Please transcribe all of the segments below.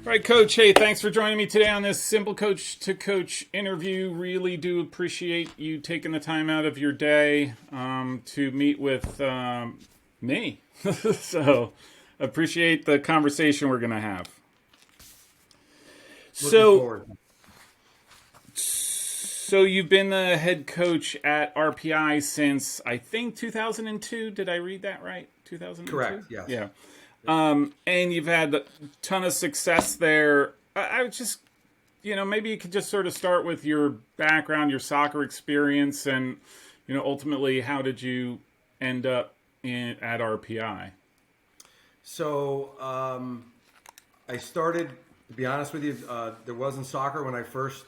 All right, Coach. Hey, thanks for joining me today on this Simple Coach to Coach interview. Really do appreciate you taking the time out of your day to meet with me. So, appreciate the conversation we're going to have. Looking forward. So you've been the head coach at RPI since, I think, 2002. Did I read that right? 2002? Correct, yes. Yeah. And you've had a ton of success there. I would just, maybe you could just sort of start with your background, your soccer experience, and, ultimately, how did you end up at RPI? So I started, to be honest with you, there wasn't soccer when I first,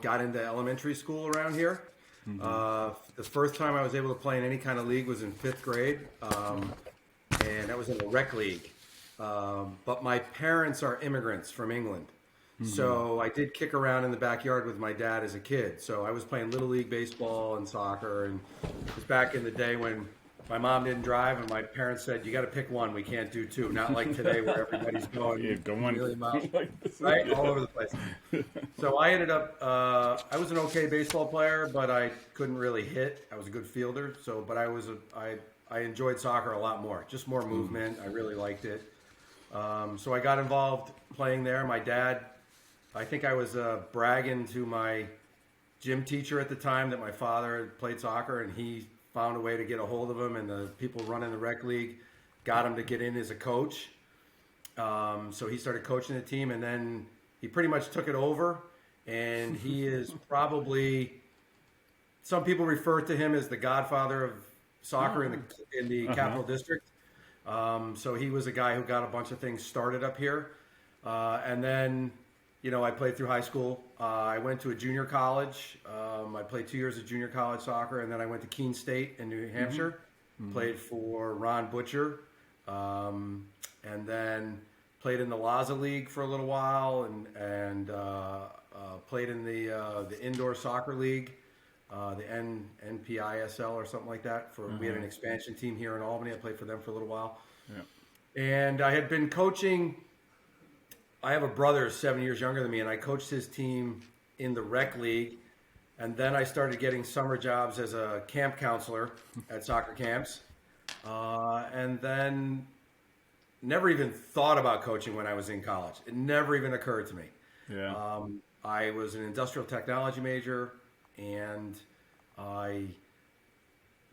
got into elementary school around here. Mm-hmm. The first time I was able to play in any kind of league was in 5th grade. And that was in the rec league. But my parents are immigrants from England. Mm-hmm. So I did kick around in the backyard with my dad as a kid. So I was playing Little League baseball and soccer. And it was back in the day when my mom didn't drive and my parents said, you got to pick one. We can't do two. Not like today where everybody's going really miles, right? All over the place. So I ended up, I was an okay baseball player, but I couldn't really hit. I was a good fielder. But I enjoyed soccer a lot more, just more movement. I really liked it. So I got involved playing there. My dad, I think I was bragging to my gym teacher at the time that my father had played soccer, and he found a way to get a hold of him, and the people running the rec league got him to get in as a coach. So he started coaching the team, and then he pretty much took it over, and he is probably, some people refer to him as the godfather of soccer in the Capital District. So he was a guy who got a bunch of things started up here. And then, I played through high school. I went to a junior college. I played 2 years of junior college soccer, and then I went to Keene State in New Hampshire. Mm-hmm. Played for Ron Butcher. And then played in the Laza League for a little while, and played in the indoor soccer league. The NPISL or something like that. We had an expansion team here in Albany. I played for them for a little while. Yeah. And I had been coaching. I have a brother 7 years younger than me, and I coached his team in the rec league. And then I started getting summer jobs as a camp counselor at soccer camps. And then never even thought about coaching when I was in college. It never even occurred to me. Yeah. I was an industrial technology major, and I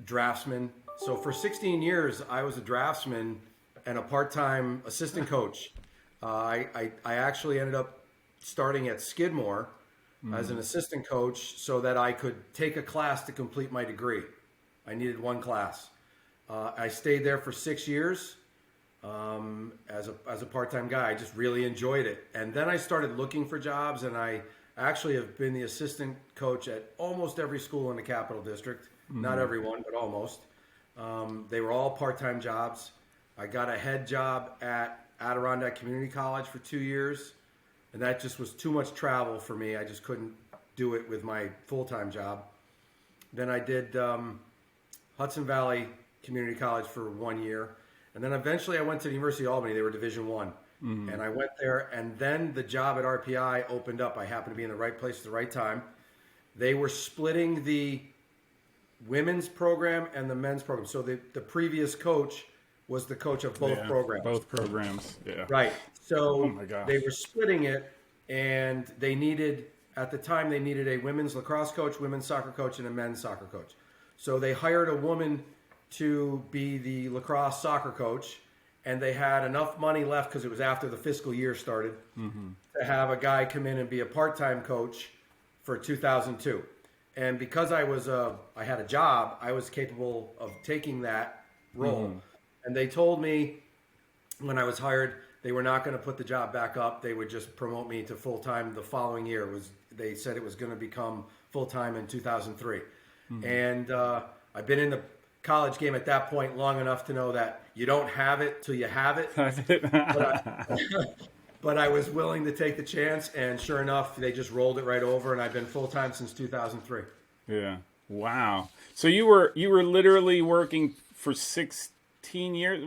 draftsman. So for 16 years, I was a draftsman and a part-time assistant coach. I actually ended up starting at Skidmore as an assistant coach so that I could take a class to complete my degree. I needed one class. I stayed there for 6 years as a part-time guy. I just really enjoyed it. And then I started looking for jobs, and I actually have been the assistant coach at almost every school in the Capital District. Mm-hmm. Not everyone, but almost. They were all part-time jobs. I got a head job at Adirondack Community College for 2 years, and that just was too much travel for me. I just couldn't do it with my full-time job. Then I did Hudson Valley Community College for 1 year, and then eventually I went to the University of Albany. They were Division I. Mm-hmm. And I went there, and then the job at RPI opened up. I happened to be in the right place at the right time. They were splitting the women's program and the men's program. So the previous coach was the coach of both programs. Both programs, yeah. Right. So they were splitting it, and at the time, they needed a women's lacrosse coach, women's soccer coach, and a men's soccer coach. So they hired a woman to be the lacrosse soccer coach, and they had enough money left because it was after the fiscal year started to have a guy come in and be a part-time coach for 2002. And because I had a job, I was capable of taking that role. Mm-hmm. And they told me when I was hired, they were not going to put the job back up. They would just promote me to full-time the following year. They said it was going to become full-time in 2003. Mm-hmm. And I've been in the college game at that point long enough to know that you don't have it till you have it. But I was willing to take the chance, and sure enough, they just rolled it right over, and I've been full-time since 2003. Yeah. Wow. So you were literally working for 16 15 years,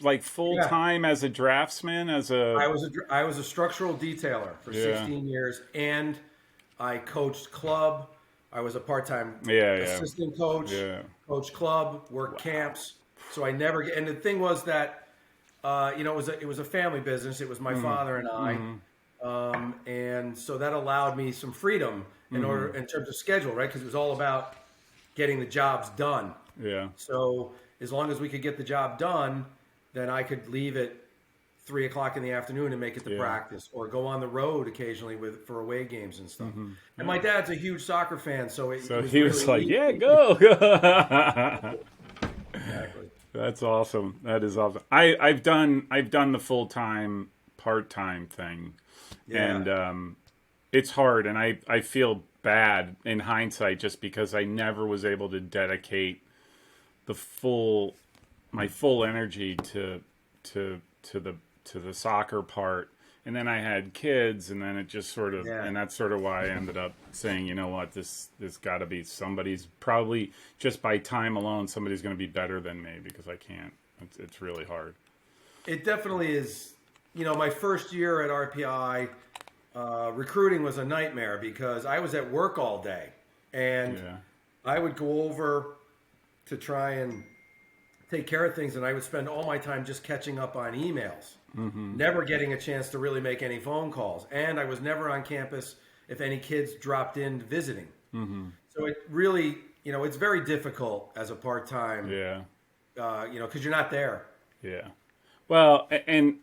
like full Yeah. time as a draftsman, as a. I was a structural detailer for Yeah. 16 years, and I coached club. I was a part-time Yeah, assistant coach, yeah. coach club, work camps. So I never get. And the thing was that, it was a family business. It was my father and I, and so that allowed me some freedom in terms of schedule, right? Because it was all about getting the jobs done. Yeah. So as long as we could get the job done, then I could leave at 3 o'clock in the afternoon and make it to practice, or go on the road occasionally for away games and stuff. And my dad's a huge soccer fan, so He was really like, neat. "Yeah, go." Exactly. That's awesome. That is awesome. I've done the full time, part time thing, and it's hard, and I feel bad in hindsight just because I never was able to dedicate my full energy to the soccer part. And then I had kids, and then it just sort of, and that's sort of why I ended up saying, you know what, this got to be somebody's, probably just by time alone, somebody's going to be better than me, because I can't. It's really hard. It definitely is. My first year at RPI, recruiting was a nightmare because I was at work all day, and I would go over to try and take care of things, and I would spend all my time just catching up on emails, never getting a chance to really make any phone calls, and I was never on campus if any kids dropped in visiting. So it really, it's very difficult as a part-time, because you're not there. Yeah. Well, and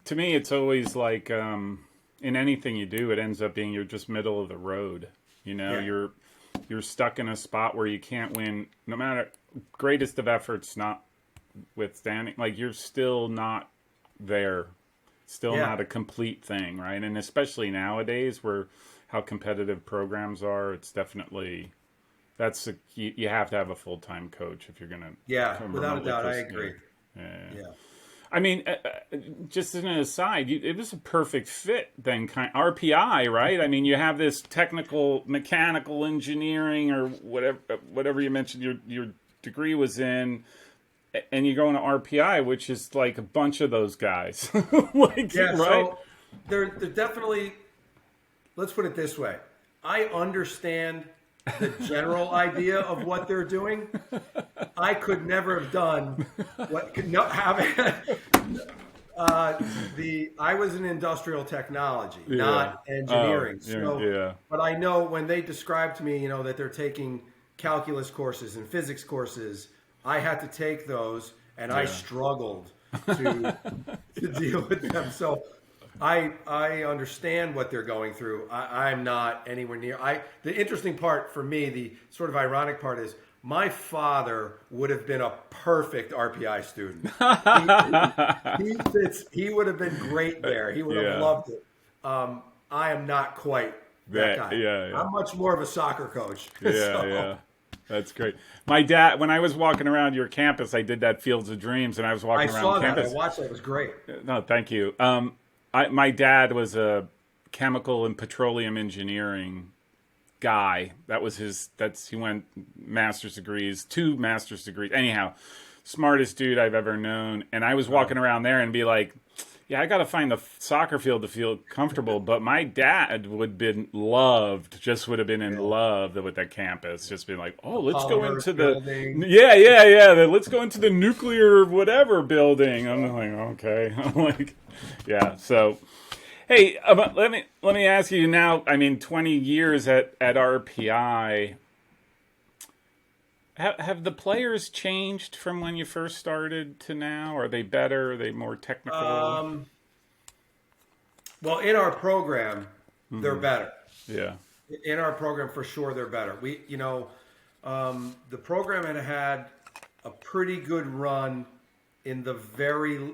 to me, it's always like, in anything you do, it ends up being you're just middle of the road. You're stuck in a spot where you can't win, no matter greatest of efforts notwithstanding. Like, you're still not there, still not a complete thing, right? And especially nowadays, where how competitive programs are, it's definitely you have to have a full time coach if you're gonna. Without a doubt, I agree. Yeah. I mean, just as an aside, it was a perfect fit then, RPI, right? I mean, you have this technical, mechanical engineering, or whatever you mentioned your degree was in, and you go into RPI, which is like a bunch of those guys. Right? So they're definitely, let's put it this way. I understand the general idea of what they're doing. I could never have done I was in industrial technology, not engineering. But I know when they described to me, that they're taking calculus courses and physics courses, I had to take those, and I struggled to deal with them. So I understand what they're going through. I'm not anywhere near. The interesting part for me, the sort of ironic part, is my father would have been a perfect RPI student. He would have been great there. He would have loved it. I am not quite that guy. I'm much more of a soccer coach. That's great. My dad, when I was walking around your campus, I did that Fields of Dreams, and I was walking around campus. I watched that. It was great. No, thank you. My dad was a chemical and petroleum engineering guy. He went master's degrees, 2 master's degrees. Anyhow, smartest dude I've ever known. And I was walking around there and be like, yeah, I got to find the soccer field to feel comfortable. But my dad would have been in love with that campus. Just being like, oh, let's go into building. Let's go into the nuclear whatever building. I'm like, okay. I'm like, yeah. So, hey, let me ask you now. I mean, 20 years at RPI. Have the players changed from when you first started to now? Are they better? Are they more technical? Well, in our program, they're better. Yeah. In our program, for sure, they're better. The program had a pretty good run in the very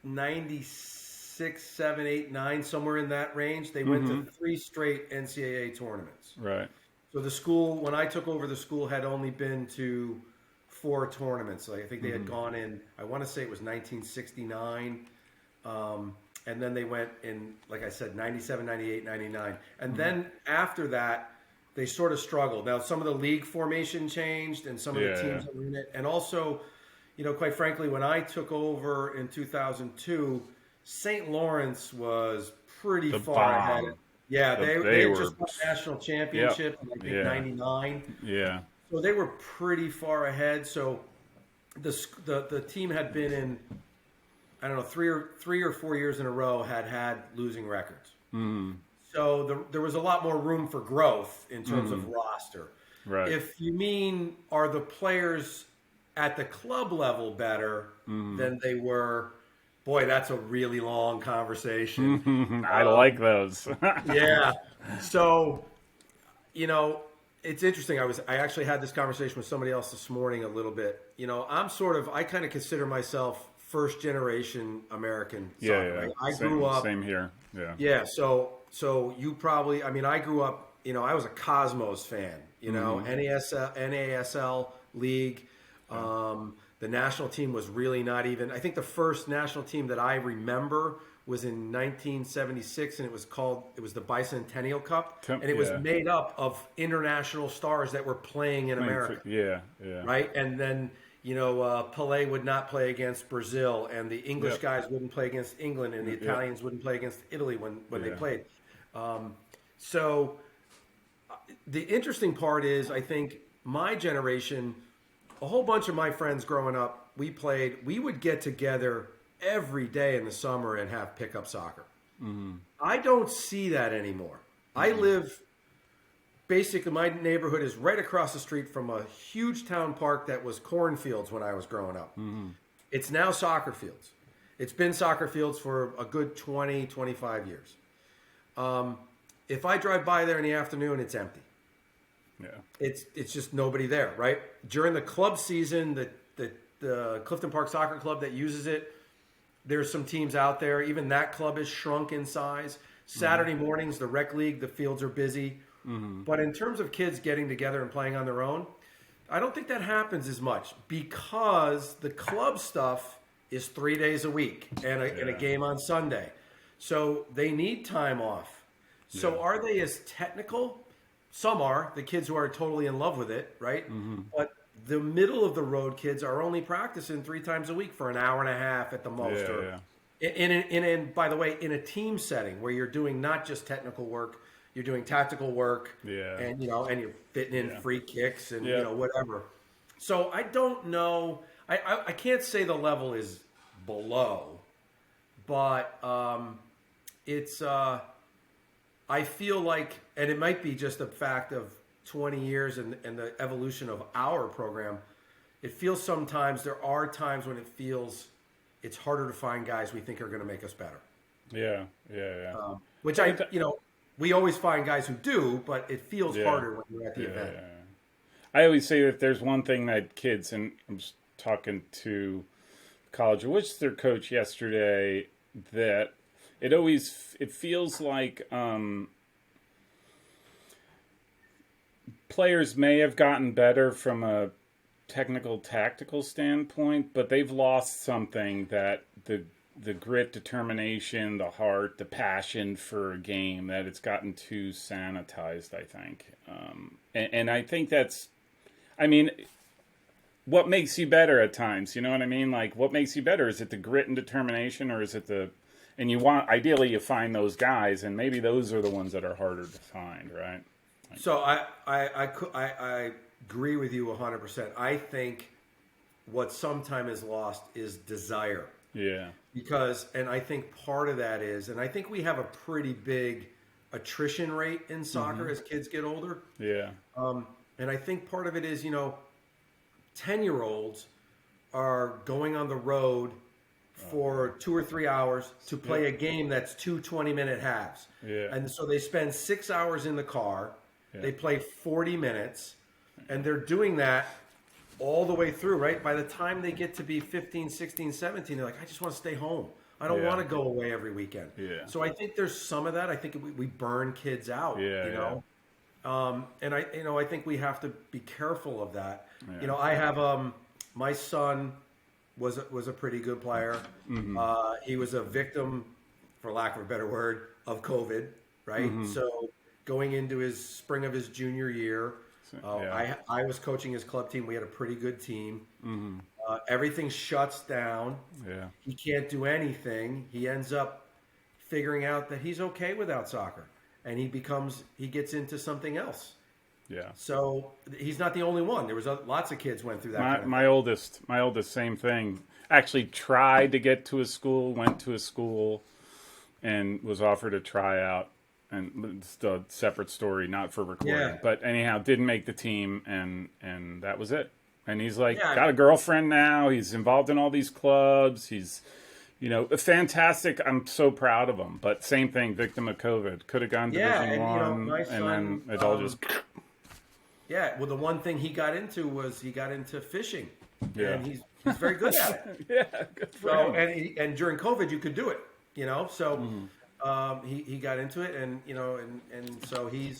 96, 7, 8, 9, somewhere in that range. They went to 3 straight NCAA tournaments. Right. So the school, when I took over, the school had only been to 4 tournaments. I think they had gone in, I want to say it was 1969. And then they went in, like I said, 97, 98, 99. And then after that, they sort of struggled. Now, some of the league formation changed, and some of the teams that were in it. And also, quite frankly, when I took over in 2002, St. Lawrence was pretty The far ahead. bomb. Yeah, they They had were. just won a national Yep. championship in, I think, Yeah. 99. Yeah. So they were pretty far ahead. So the team had been in, I don't know, three or 4 years in a row had losing records. So there was a lot more room for growth in terms of roster. Right. If you mean, are the players at the club level better than they were? Boy, that's a really long conversation. I like those. Yeah. So, it's interesting. I actually had this conversation with somebody else this morning a little bit. I kind of consider myself first generation American soccer. Yeah. Right? I Same, grew up. Same here. Yeah. Yeah. So you probably, I grew up, I was a Cosmos fan, NASL league. The national team was really not even, I think the first national team that I remember was in 1976, and it was the Bicentennial Cup, and it was made up of international stars that were playing in America. Yeah. Right? And then, Pelé would not play against Brazil, and the English guys wouldn't play against England, and the Italians wouldn't play against Italy when they played. So the interesting part is, I think my generation, a whole bunch of my friends growing up, we would get together every day in the summer and have pickup soccer. I don't see that anymore. I live, basically, my neighborhood is right across the street from a huge town park that was cornfields when I was growing up. It's now soccer fields. It's been soccer fields for a good 20, 25 years. If I drive by there in the afternoon, it's empty. Yeah. It's just nobody there, right? During the club season, the Clifton Park Soccer Club that uses it, there's some teams out there. Even that club is shrunk in size. Saturday mornings, the rec league, the fields are busy. But in terms of kids getting together and playing on their own, I don't think that happens as much because the club stuff is 3 days a week and a game on Sunday. So they need time off. So are they as technical? Some are, the kids who are totally in love with it, right? But the middle of the road kids are only practicing 3 times a week for an hour and a half at the most. In by the way, in a team setting where you're doing not just technical work, you're doing tactical work, and and you're fitting in free kicks and whatever. So I don't know. I can't say the level is below, but it's. I feel like, and it might be just a fact of 20 years and the evolution of our program, it feels sometimes, there are times when it feels it's harder to find guys we think are going to make us better. Yeah. Which we always find guys who do, but it feels harder when you're at the event. I always say that there's one thing that kids, and I'm just talking to college, which their coach yesterday, that it feels like players may have gotten better from a technical, tactical standpoint, but they've lost something, that the grit, determination, the heart, the passion for a game, that it's gotten too sanitized, I think. And I think that's, what makes you better at times? You know what I mean? Like, what makes you better? Is it the grit and determination, or is it and ideally you find those guys, and maybe those are the ones that are harder to find, right? So I agree with you 100%. I think what sometimes is lost is desire. Yeah. And I think part of that is, and I think we have a pretty big attrition rate in soccer as kids get older. Yeah. And I think part of it is, 10-year-olds are going on the road for 2 or 3 hours to play a game that's 2 20-minute halves. Yeah. And so they spend 6 hours in the car. Yeah. They play 40 minutes, and they're doing that all the way through, right? By the time they get to be 15, 16, 17, they're like, I just want to stay home. I don't want to go away every weekend. Yeah. So I think there's some of that. I think we burn kids out, and I think we have to be careful of that. Yeah. I have my son was a pretty good player. He was a victim, for lack of a better word, of COVID, right? So going into his spring of his junior year, I was coaching his club team. We had a pretty good team. Everything shuts down. Yeah. He can't do anything. He ends up figuring out that he's okay without soccer, and he gets into something else. Yeah. So he's not the only one. There was lots of kids went through that. My oldest, same thing. Actually tried to get to a school, went to a school, and was offered a tryout. And it's a separate story, not for recording. Yeah. But anyhow, didn't make the team, and that was it. And he's like, Yeah. got a girlfriend now. He's involved in all these clubs. He's, fantastic. I'm so proud of him. But same thing, victim of COVID. Could have gone Division One, my son, and then it all just. Yeah, well, the one thing he got into was he got into fishing, Yeah. and he's very good at it. Yeah, good for him. And during COVID, you could do it, So he got into it, and so he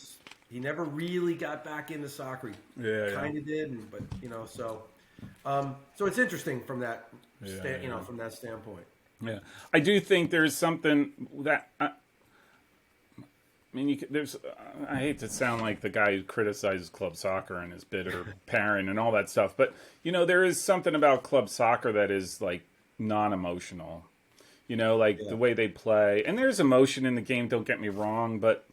never really got back into soccer. He kind of did, but so it's interesting from that from that standpoint. Yeah, I do think there's something that. I hate to sound like the guy who criticizes club soccer and is bitter parent and all that stuff, but there is something about club soccer that is like non-emotional. The way they play, and there's emotion in the game. Don't get me wrong, but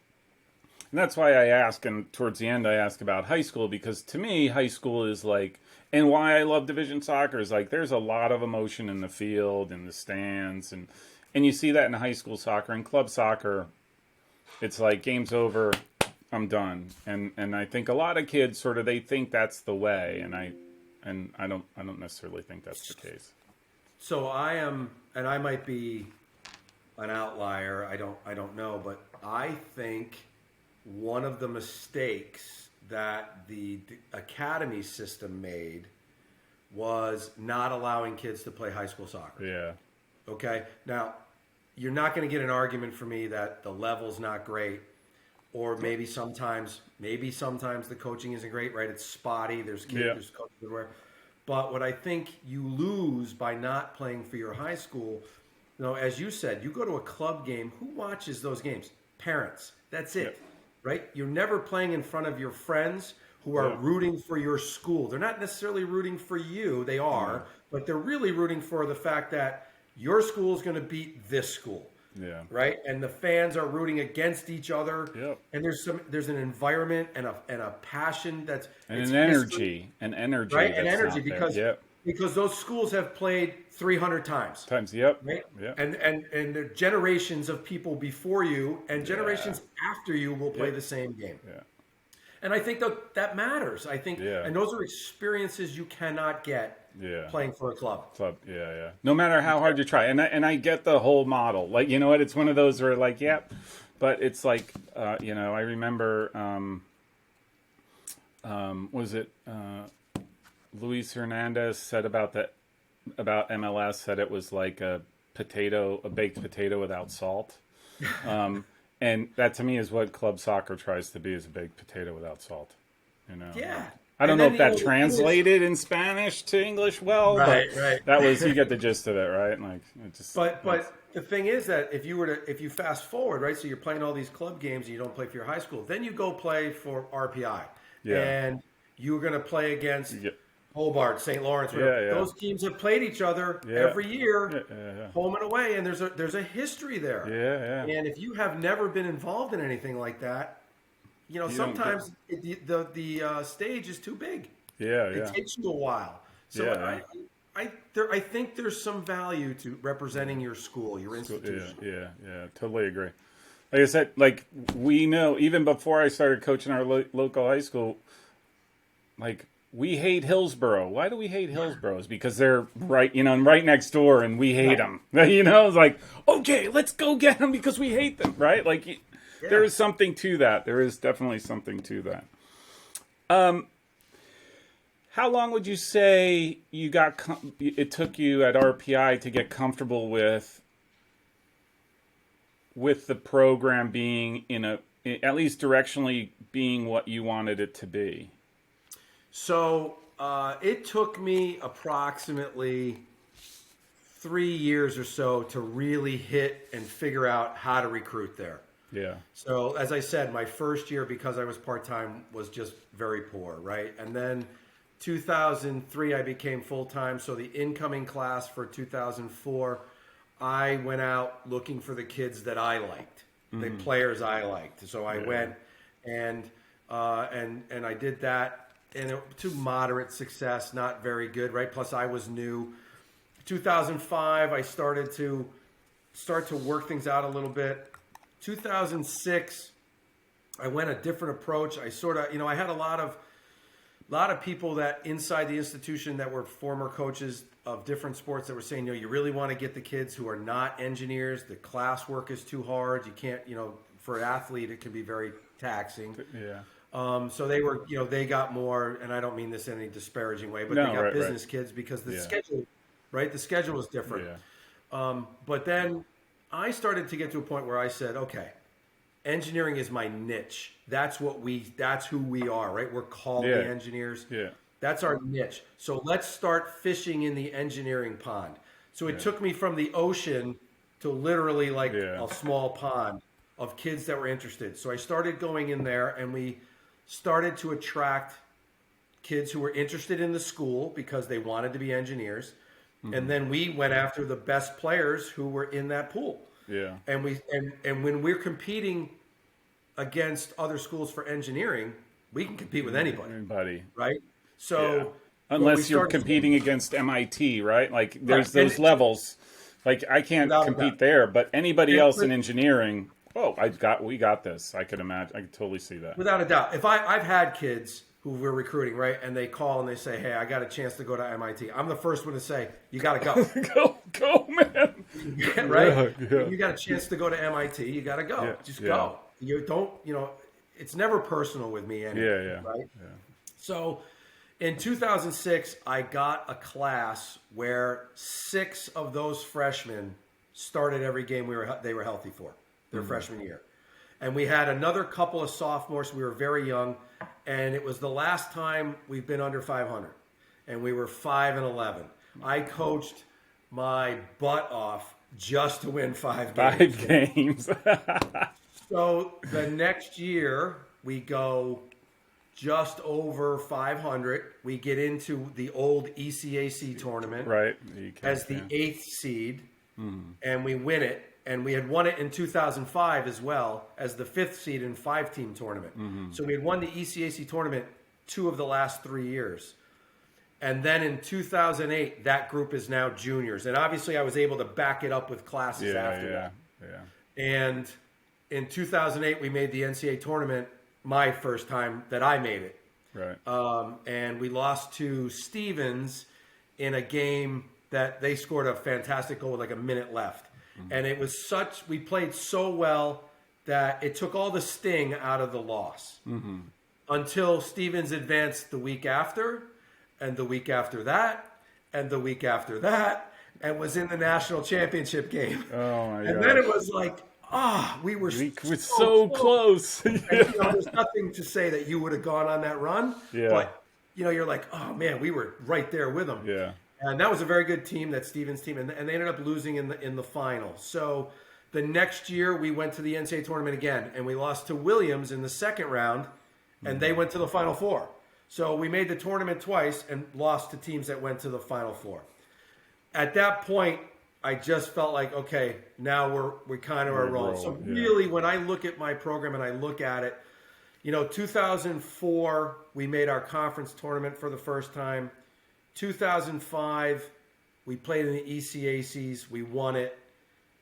and that's why I ask, and towards the end I ask about high school, because to me high school is like, and why I love division soccer is like there's a lot of emotion in the field, in the stands, and you see that in high school soccer and club soccer. It's like game's over, I'm done, and I think a lot of kids sort of they think that's the way, and I don't necessarily think that's the case. So I am, and I might be an outlier. I don't know, but I think one of the mistakes that the academy system made was not allowing kids to play high school soccer. Yeah. Okay. Now, you're not going to get an argument from me that the level's not great, or maybe sometimes the coaching isn't great, right? It's spotty. There's kids, there's coaches everywhere. But what I think you lose by not playing for your high school, as you said, you go to a club game. Who watches those games? Parents. That's it, right? You're never playing in front of your friends who are rooting for your school. They're not necessarily rooting for you. They are, but they're really rooting for the fact that your school is going to beat this school. Yeah. Right. And the fans are rooting against each other. Yep. And there's an environment and a passion that's an energy, right? An energy because those schools have played 300 times. Yep. Right. Yep. And the generations of people before you and generations after you will play the same game. Yeah. And I think that matters. I think, and those are experiences you cannot get playing for a club. No matter how hard you try. And I get the whole model. Like, you know what? It's one of those where like, but it's like, I remember, was it Luis Hernandez said about MLS, said it was like a baked potato without salt. And that to me is what club soccer tries to be, is a baked potato without salt. Yeah. I don't know if that translated in Spanish to English well, but that was, you get the gist of it, right? Like, it just. But the thing is that if you fast forward, right? So you're playing all these club games and you don't play for your high school, then you go play for RPI, and you're going to play against. Hobart, St. Lawrence, those teams have played each other every year, home and away, and there's a history there. And if you have never been involved in anything like that, sometimes the stage is too big. It takes you a while. So I think there's some value to representing your school, your institution. Yeah, totally agree. Like I said, like we know even before I started coaching our local high school, like. We hate Hillsborough. Why do we hate Hillsborough? It's because they're right next door, and we hate them. It's like, okay, let's go get them because we hate them, right? Like, there is something to that. There is definitely something to that. How long would you say it took you at RPI to get comfortable with the program being at least directionally being what you wanted it to be? So it took me approximately 3 years or so to really hit and figure out how to recruit there. Yeah. So as I said, my first year, because I was part-time, was just very poor, right? And then 2003, I became full-time. So the incoming class for 2004, I went out looking for the kids that I liked, the players I liked. So I went and I did that, and to moderate success, not very good, right? Plus I was new. 2005, I started to work things out a little bit. 2006, I went a different approach. I sort of, I had a lot of people that inside the institution that were former coaches of different sports that were saying, you really want to get the kids who are not engineers. The class work is too hard. You can't, for an athlete, it can be very taxing. Yeah. So they were, they got more, and I don't mean this in any disparaging way, but they got business kids because the schedule, right? The schedule was different. Yeah. But then I started to get to a point where I said, okay, engineering is my niche. That's who we are, right? We're called the engineers. Yeah. That's our niche. So let's start fishing in the engineering pond. So it took me from the ocean to literally like a small pond of kids that were interested. So I started going in there, and we started to attract kids who were interested in the school because they wanted to be engineers. And then we went after the best players who were in that pool. Yeah. And when we're competing against other schools for engineering, we can compete with anybody. Right? So unless you're competing against MIT, right? Like there's those levels. Like I can't compete there, but anybody else in engineering, we got this. I could imagine. I could totally see that. Without a doubt. If I've had kids who we're recruiting, right? And they call and they say, hey, I got a chance to go to MIT. I'm the first one to say, you got to go. go, man. Right? Yeah. You got a chance to go to MIT. You got to go. Yeah. Just go. You don't, it's never personal with me anyway. Right? Yeah. So in 2006, I got a class where 6 of those freshmen started every game they were healthy for their freshman year. And we had another couple of sophomores. We were very young. And it was the last time we've been under 500. And we were 5-11. I coached my butt off just to win 5 games. 5 games. So the next year, we go just over 500. We get into the old ECAC tournament. Right. As the 8th seed. And we win it. And we had won it in 2005 as well as the 5th seed in 5-team tournament. So we had won the ECAC tournament 2 of the last 3 years. And then in 2008, that group is now juniors. And obviously I was able to back it up with classes after that. Yeah. And in 2008, we made the NCAA tournament my first time that I made it. Right. And we lost to Stevens in a game that they scored a fantastic goal with like a minute left. And it was we played so well that it took all the sting out of the loss until Stevens advanced the week after, and the week after that, and the week after that, and was in the national championship game. Oh my God. And then it was like, we were so close. And, there's nothing to say that you would have gone on that run. Yeah. But, you're like, oh man, we were right there with them. Yeah. And that was a very good team, that Stevens team, and they ended up losing in the final. So the next year we went to the NCAA tournament again, and we lost to Williams in the second round, and they went to the Final Four. So we made the tournament twice and lost to teams that went to the Final Four. At that point, I just felt like, okay, now we kind of are rolling. So really, when I look at my program and I look at it, 2004 we made our conference tournament for the first time. 2005, we played in the ECACs. We won it.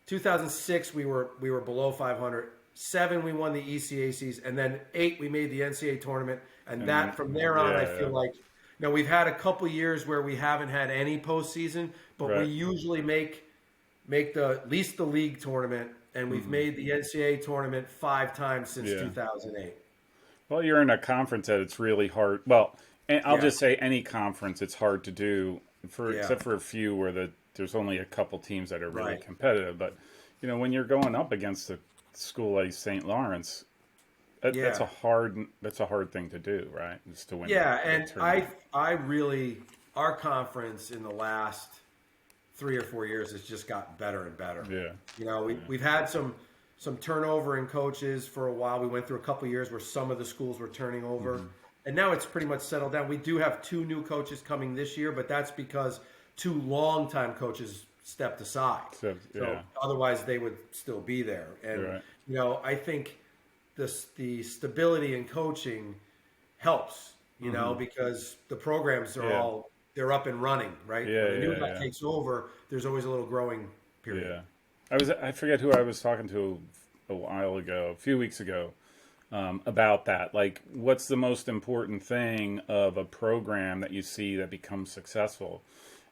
2006, we were below 500. 7, we won the ECACs, and then 8, we made the NCAA tournament. And that from there on, I feel like we've had a couple years where we haven't had any postseason, but we usually make at least the league tournament, and we've made the NCAA tournament 5 times since 2008. Well, you're in a conference that it's really hard. Well. And I'll just say any conference, it's hard to do, except for a few where there's only a couple teams that are really competitive. But, when you're going up against a school like St. Lawrence, that's a hard thing to do, right? Just to win. Yeah, and I really, our conference in the last 3 or 4 years has just gotten better and better. Yeah. We've had some turnover in coaches for a while. We went through a couple of years where some of the schools were turning over. And now it's pretty much settled down. We do have 2 new coaches coming this year, but that's because 2 longtime coaches stepped aside. So otherwise they would still be there. And, I think the stability in coaching helps, because the programs are they're up and running, right? Yeah, when the new guy takes over, there's always a little growing period. Yeah. I forget who I was talking to a few weeks ago, about that. Like, what's the most important thing of a program that you see that becomes successful?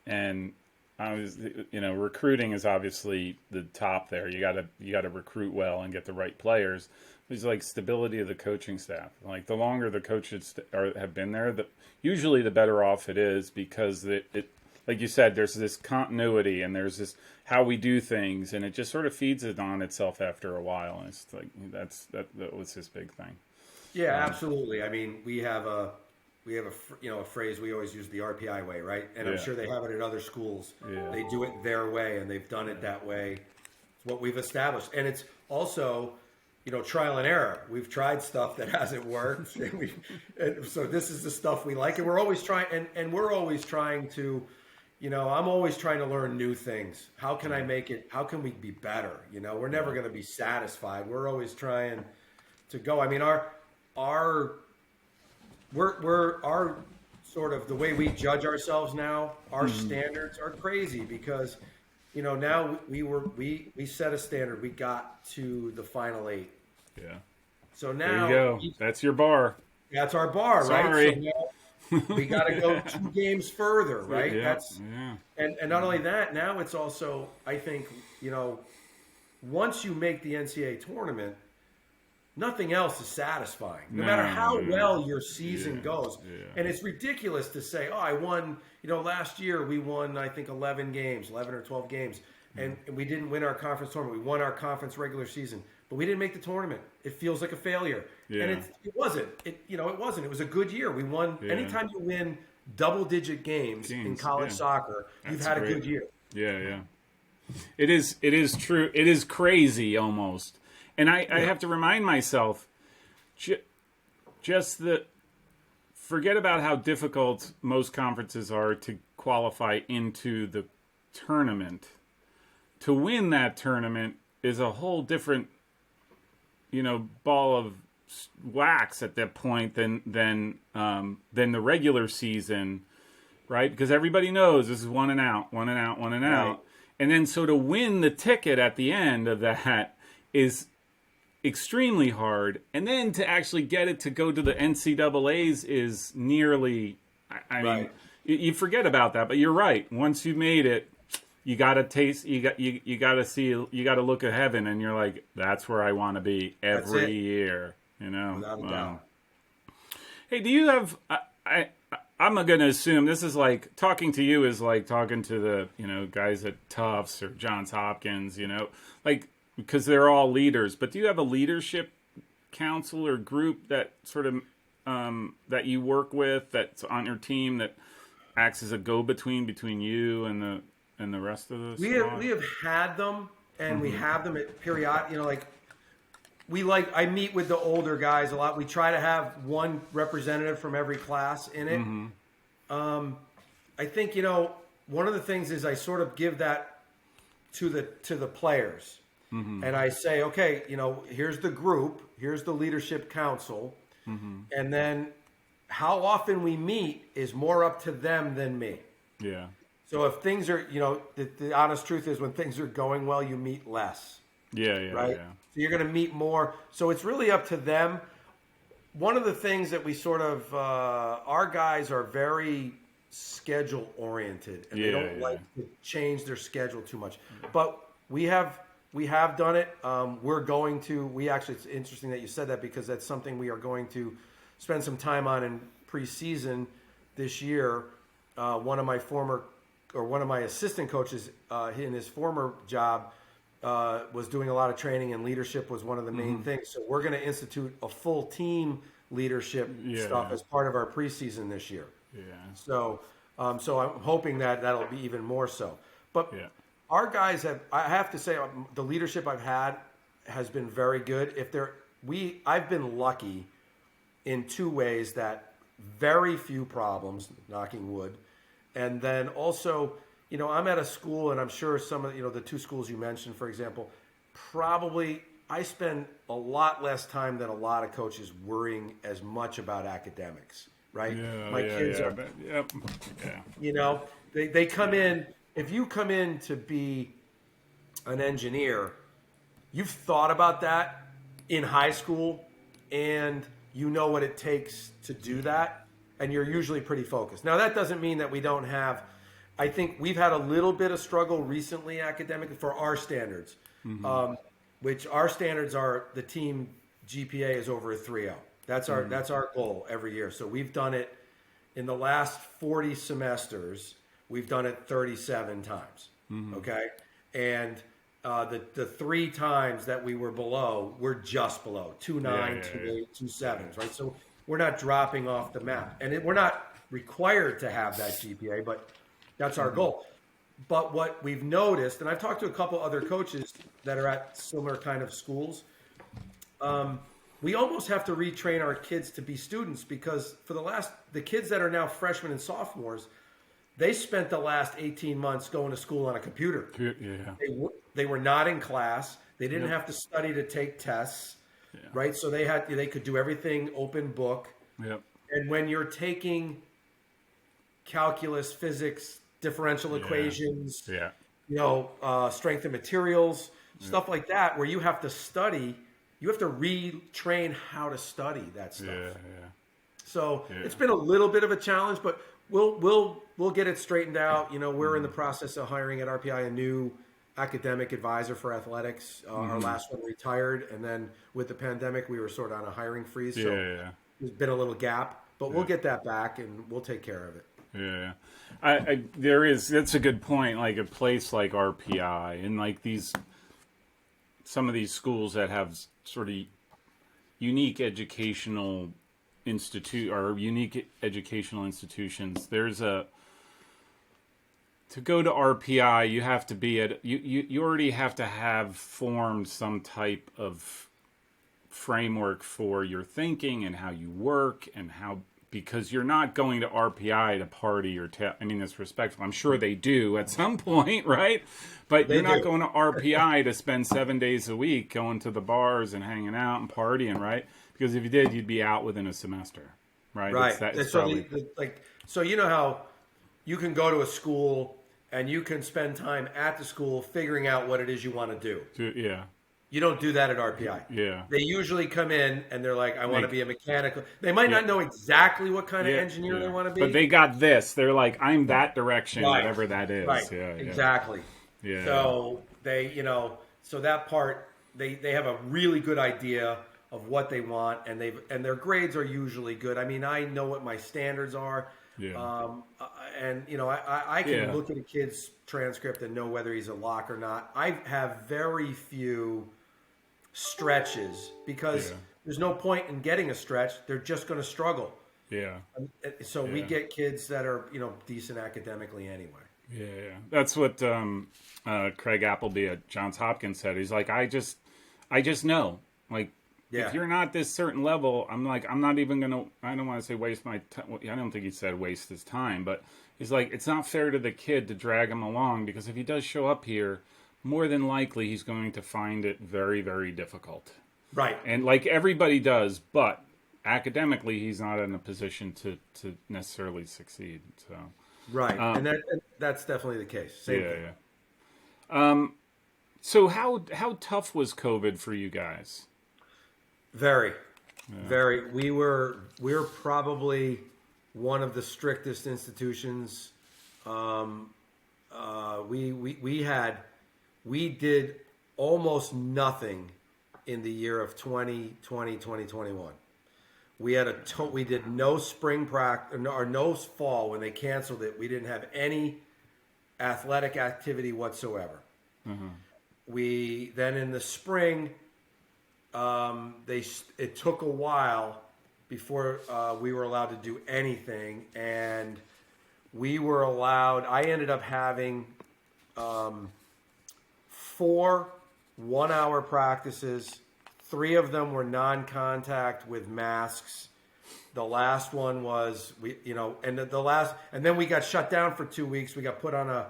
And recruiting is obviously the top there. You gotta recruit well and get the right players. It's like stability of the coaching staff. Like, the longer the coaches have been there, usually the better off it is, because it like you said, there's this continuity and there's this how we do things, and it just sort of feeds it on itself after a while. And it's like that was his big thing. Yeah, absolutely. I mean, we have a phrase we always use, the RPI way, right? And I'm sure they have it at other schools. Yeah. They do it their way, and they've done it that way. It's what we've established, and it's also, trial and error. We've tried stuff that hasn't worked, and so this is the stuff we like, and we're always trying. And we're always trying to, I'm always trying to learn new things. How can I make it? How can we be better? We're never going to be satisfied. We're always trying to go. I mean, our sort of the way we judge ourselves now, our standards are crazy, because now we set a standard. We got to the final 8. Yeah. So now there you go. That's your bar. That's our bar, Sorry. right? So now we got to go 2 games further, right? And not only that, now it's also, I think, once you make the NCAA tournament, nothing else is satisfying, no matter how well your season goes. Yeah. And it's ridiculous to say, I won, last year we won, I think, 11 or 12 games. And we didn't win our conference tournament. We won our conference regular season, but we didn't make the tournament. It feels like a failure. Yeah. And it wasn't. It wasn't. It was a good year. We won. Yeah. Anytime you win double-digit games in college soccer, you've had a good year. Yeah, yeah. It is true. It is crazy almost. And I have to remind myself, forget about how difficult most conferences are to qualify into the tournament. To win that tournament is a whole different, ball of wax at that point than the regular season, right? Because everybody knows this is one and out. And then so to win the ticket at the end of that is extremely hard, and then to actually get it to go to the NCAAs is nearly. I mean, you forget about that, but you're right. Once you made it, you got to taste. You got to see. You got to look at heaven, and you're like, that's where I want to be every year. Without a doubt. Hey, do you have? I'm going to assume this is like talking to you is like talking to the guys at Tufts or Johns Hopkins. Like. Because they're all leaders, but do you have a leadership council or group that sort of that you work with that's on your team that acts as a go-between between you and the rest of the squad? We have had them, and we have them at period. I meet with the older guys a lot. We try to have one representative from every class in it. I think one of the things is I sort of give that to the players. And I say, okay, here's the group, here's the leadership council, and then how often we meet is more up to them than me. Yeah. So if things are, the honest truth is when things are going well, you meet less. Yeah, right? Yeah. So you're going to meet more. So it's really up to them. One of the things that we sort of, our guys are very schedule oriented, and they don't like to change their schedule too much. But we have done it. We're going to. It's interesting that you said that, because that's something we are going to spend some time on in preseason this year. One of my assistant coaches in his former job was doing a lot of training, and leadership was one of the main things. So we're going to institute a full team leadership stuff as part of our preseason this year. Yeah. So I'm hoping that that'll be even more so. But. Yeah. Our guys I have to say, the leadership I've had has been very good. I've been lucky in 2 ways that very few problems, knocking wood. And then also, I'm at a school, and I'm sure some of, the two schools you mentioned, for example, probably I spend a lot less time than a lot of coaches worrying as much about academics, right? My kids are, they come in, if you come in to be an engineer, you've thought about that in high school, and you know what it takes to do that, and you're usually pretty focused. Now, that doesn't mean that we don't have, I think we've had a little bit of struggle recently academically for our standards, which our standards are the team GPA is over a 3.0. That's our goal every year. So we've done it in the last 40 semesters. We've done it 37 times. Okay, and the 3 times that we were below, we're just below 2.9, 2.8, 2.7s, right? So we're not dropping off the map, and we're not required to have that GPA, but that's our goal. But what we've noticed, and I've talked to a couple other coaches that are at similar kind of schools, we almost have to retrain our kids to be students, because for the kids that are now freshmen and sophomores, they spent the last 18 months going to school on a computer. Yeah. They were not in class. They didn't have to study to take tests, right? So they could do everything open book. Yep. And when you're taking calculus, physics, differential equations, strength of materials, stuff like that, where you have to study, you have to retrain how to study that stuff. So it's been a little bit of a challenge, but we'll get it straightened out. We're in the process of hiring at RPI a new academic advisor for athletics. Our last one retired, and then with the pandemic, we were sort of on a hiring freeze. So there's been a little gap, but we'll get that back, and we'll take care of it. Yeah, that's a good point. Like a place like RPI and like some of these schools that have sort of unique educational institutions. To go to RPI, you have to be you already have to have formed some type of framework for your thinking and how you work and because you're not going to RPI to party or I mean, that's respectful. I'm sure they do at some point, right? But you're not going to RPI to spend 7 days a week going to the bars and hanging out and partying, right? Because if you did, you'd be out within a semester, right? Right. So you know how you can go to a school and you can spend time at the school figuring out what it is you want to do. Yeah. You don't do that at RPI. Yeah. They usually come in and they're like, I want to be a mechanical. They might not know exactly what kind of engineer they want to be. But they got this. They're like, I'm that direction, whatever that is. Right. Yeah, exactly. Yeah. So they, so that part, they have a really good idea of what they want, and their grades are usually good. I mean, I know what my standards are. Yeah. And I can look at a kid's transcript and know whether he's a lock or not. I have very few stretches because there's no point in getting a stretch. They're just going to struggle. Yeah. So we get kids that are, decent academically anyway. Yeah. That's what Craig Appleby at Johns Hopkins said. He's like, I just know. Like, if you're not this certain level, I'm not even going to, I don't want to say waste my time. I don't think he said waste his time, but he's like, it's not fair to the kid to drag him along, because if he does show up here, more than likely he's going to find it very, very difficult. Right. And like everybody does, but academically he's not in a position to necessarily succeed. So right. And that's definitely the case. Same thing. Yeah. So how tough was COVID for you guys? Very. We're probably one of the strictest institutions. We did almost nothing in the year of 2020, 2021. We did no spring practice or no fall. When they canceled it, we didn't have any athletic activity whatsoever. Mm-hmm. We then in the spring, it took a while before we were allowed to do anything, and we were allowed. I ended up having 4 1-hour practices. 3 of them were non-contact with masks. The last one was and then we got shut down for 2 weeks. We got put on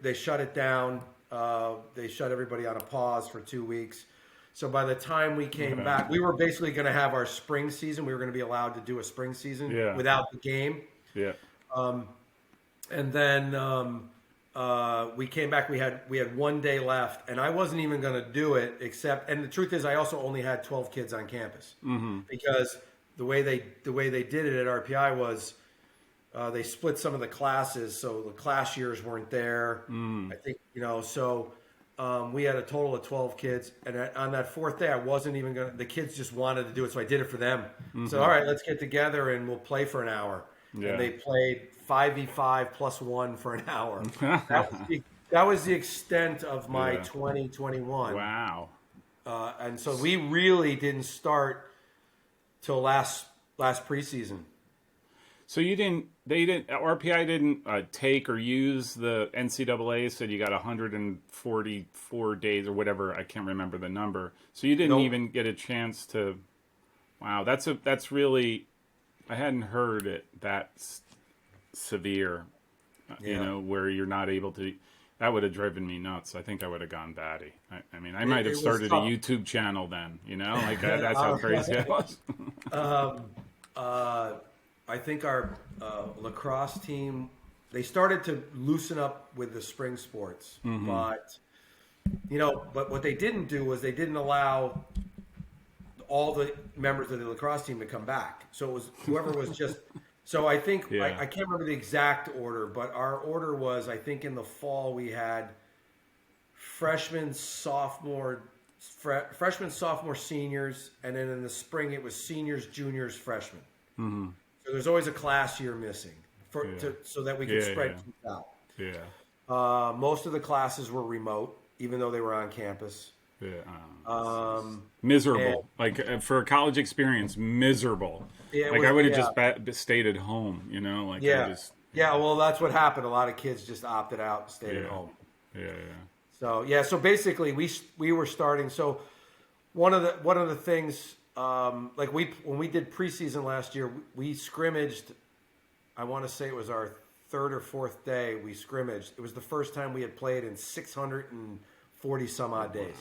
they shut it down. They shut everybody on a pause for 2 weeks. So by the time we came back, we were basically going to have our spring season. We were going to be allowed to do a spring season without the game. Yeah. And then we came back. We had 1 day left, and I wasn't even going to do it and the truth is, I also only had 12 kids on campus because the way they did it at RPI was they split some of the classes, so the class years weren't there. I think so. We had a total of 12 kids, and on that fourth day, I wasn't even going to. The kids just wanted to do it, so I did it for them. So, all right, let's get together and we'll play for an hour. Yeah. And they played 5v5 plus 1 for an hour. That was the extent of my 2021. Wow. And so we really didn't start till last preseason. So RPI didn't take or use the NCAA, said you got 144 days or whatever, I can't remember the number. So you didn't even get a chance to, wow, that's really, I hadn't heard it that severe, where you're not able to, that would have driven me nuts. I think I would have gone batty. I mean, I might have started a YouTube channel then, like that's how crazy I was. I think our lacrosse team, they started to loosen up with the spring sports, but what they didn't do was they didn't allow all the members of the lacrosse team to come back. So it was whoever was just. So I think I can't remember the exact order, but our order was, I think in the fall we had freshmen, sophomore, seniors, and then in the spring it was seniors, juniors, freshmen. Mm-hmm. So there's always a class year missing so that we could spread kids out. Yeah. Most of the classes were remote, even though they were on campus. Yeah. Miserable. For a college experience, miserable. Yeah, I would have just stayed at home, Yeah. Well, that's what happened. A lot of kids just opted out and stayed at home. Yeah. So basically we were starting. So one of the things. When we did preseason last year, we scrimmaged. I want to say it was our third or fourth day. We scrimmaged. It was the first time we had played in 640 some odd days.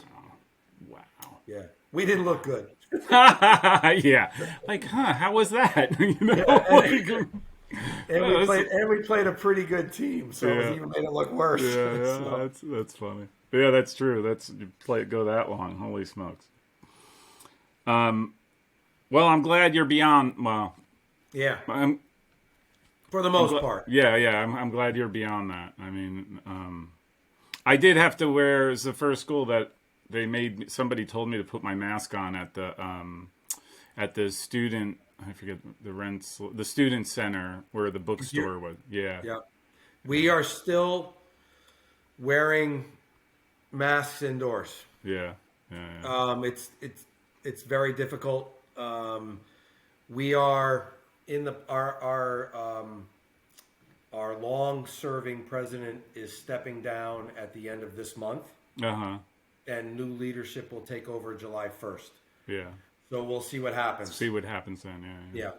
Wow. Yeah, we didn't look good. Yeah, how was that? And we played a pretty good team, so it even made it look worse. Yeah, so. That's funny. Yeah, that's true. Go that long. Holy smokes. Well, I'm glad you're beyond. Well, yeah. For the most part. Yeah. I'm glad you're beyond that. I mean, I did have to wear. It was the first school that somebody told me to put my mask on at the student. I forget the student center where the bookstore was. Yeah. Yeah. We are still wearing masks indoors. Yeah. It's very difficult. We are in our long-serving president is stepping down at the end of this month, and new leadership will take over July 1st. Yeah. So we'll see what happens. See what happens then. Yeah.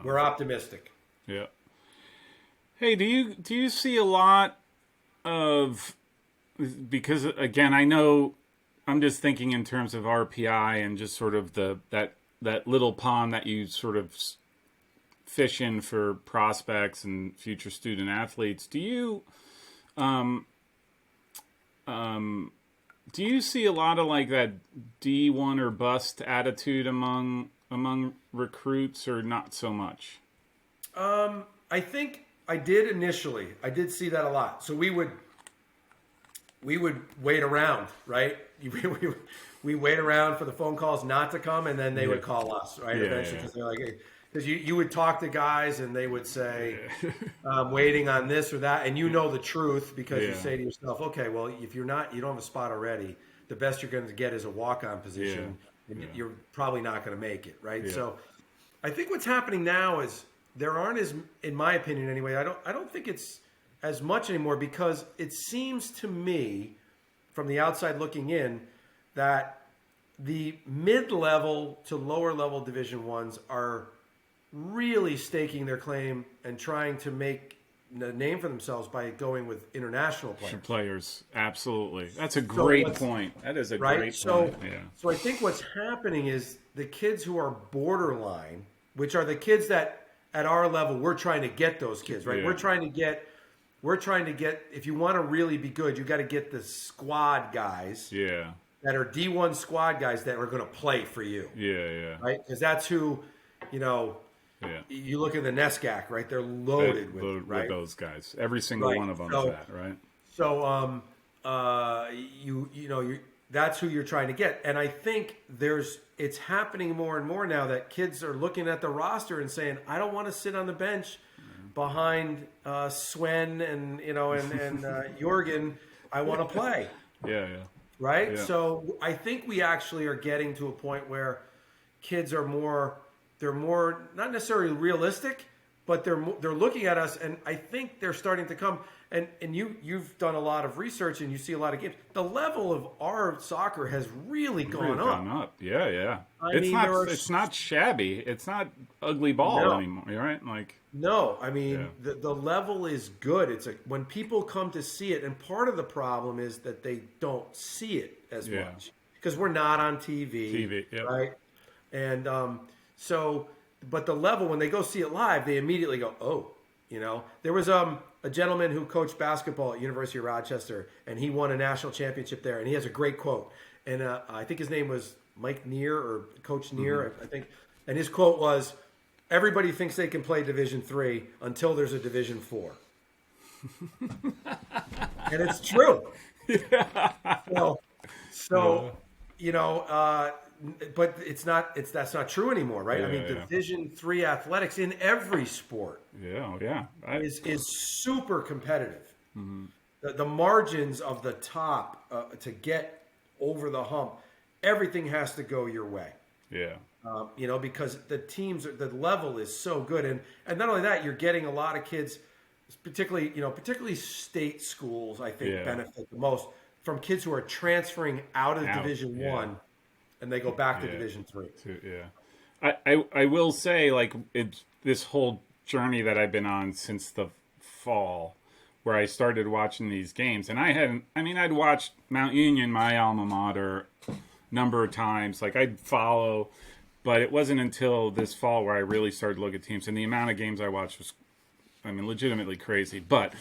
We're optimistic. Yeah. Hey, do you see a lot of, because again, I know. I'm just thinking in terms of RPI and just sort of that little pond that you sort of fish in for prospects and future student athletes. Do you see a lot of that D1 or bust attitude among recruits, or not so much? I think I did initially. I did see that a lot. So we would wait around, right? We wait around for the phone calls not to come, and then they would call us, right? Eventually, because they're like, because you would talk to guys, and they would say, "I'm waiting on this or that," and the truth because you say to yourself, "Okay, well, if you don't have a spot already, the best you're going to get is a walk-on position, and you're probably not going to make it, right?" Yeah. So, I think what's happening now is there aren't as, in my opinion, anyway. I don't think it's as much anymore, because it seems to me, from the outside looking in, that the mid-level to lower-level Division I's are really staking their claim and trying to make a name for themselves by going with international players. Absolutely. That's a great point. That is a great point. Yeah. So I think what's happening is the kids who are borderline, which are the kids that at our level, we're trying to get those kids, right? Yeah. We're trying to get, if you want to really be good, you got to get the squad guys. Yeah. That are D1 squad guys that are going to play for you. Yeah. Right? Because that's who, you look at the NESCAC, right? They're loaded with those guys. Every single one of them is that, right? So, that's who you're trying to get. And I think it's happening more and more now that kids are looking at the roster and saying, I don't want to sit on the bench behind Sven and Jorgen. I want to play. Yeah. Right? Yeah. So I think we actually are getting to a point where kids are they're more not necessarily realistic, but they're looking at us, and I think they're starting to come. And you've done a lot of research and you see a lot of games. The level of our soccer has really gone up. Yeah. It's not shabby. It's not ugly ball anymore, right? No, I mean the level is good. It's when people come to see it, and part of the problem is that they don't see it as much because we're not on TV, right? And but the level when they go see it live, they immediately go, oh, There was a gentleman who coached basketball at University of Rochester, and he won a national championship there, and he has a great quote, and I think his name was Mike Neer or Coach Neer, I think, and his quote was, everybody thinks they can play Division III until there's a Division IV. And it's true. But that's not true anymore, right? I mean, Division III athletics in every sport is super competitive. Mm-hmm. The margins of the top to get over the hump, everything has to go your way. Yeah. Because the level is so good. And not only that, you're getting a lot of kids, particularly state schools, I think, benefit the most from kids who are transferring out of Division I and they go back to Division III. I will say, this whole journey that I've been on since the fall, where I started watching these games, and I'd watched Mount Union, my alma mater, number of times. I'd follow, but it wasn't until this fall where I really started to look at teams, and the amount of games I watched was, legitimately crazy. But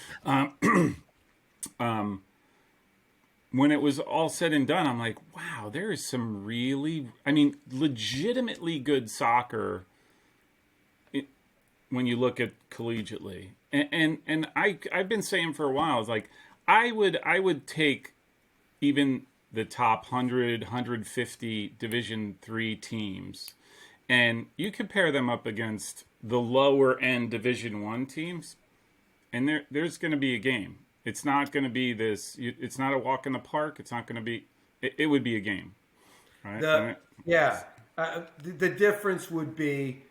when it was all said and done, I'm like, wow, there is some really, legitimately good soccer when you look at collegiately. And I've been saying for a while, it's like, I would take even the top 100, 150 Division III teams, and you compare them up against the lower end Division I teams, and there's going to be a game. It's not going to be this. It's not a walk in the park. It's not going to be. It would be a game, right? The difference would be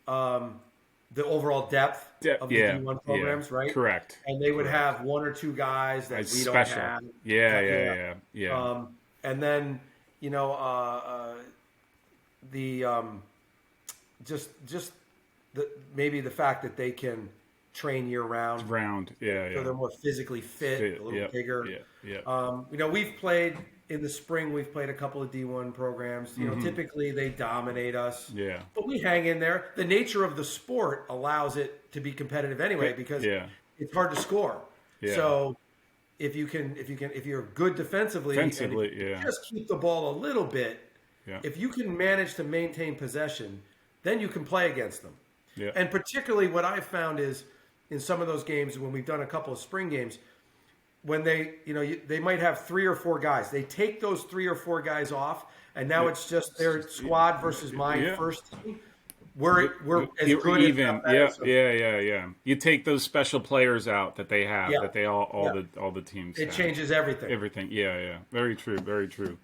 the overall depth of the D1 programs, right? Correct. And they would have one or two guys that we don't have. Yeah. And then maybe the fact that they can train year round. So they're more physically fit, a little bigger. We've played in the spring. We've played a couple of D1 programs. Typically they dominate us. But we hang in there. The nature of the sport allows it to be competitive anyway because it's hard to score. So if you're good defensively and you just keep the ball a little bit, if you can manage to maintain possession, then you can play against them. And particularly what I've found is in some of those games when we've done a couple of spring games, when they might have 3 or 4 guys. They take those 3 or 4 guys off, and now it's just their squad versus my first team. We're as good even. You take those special players out that they have, that they all the teams. It changes everything. Everything. Yeah. Very true. Very true.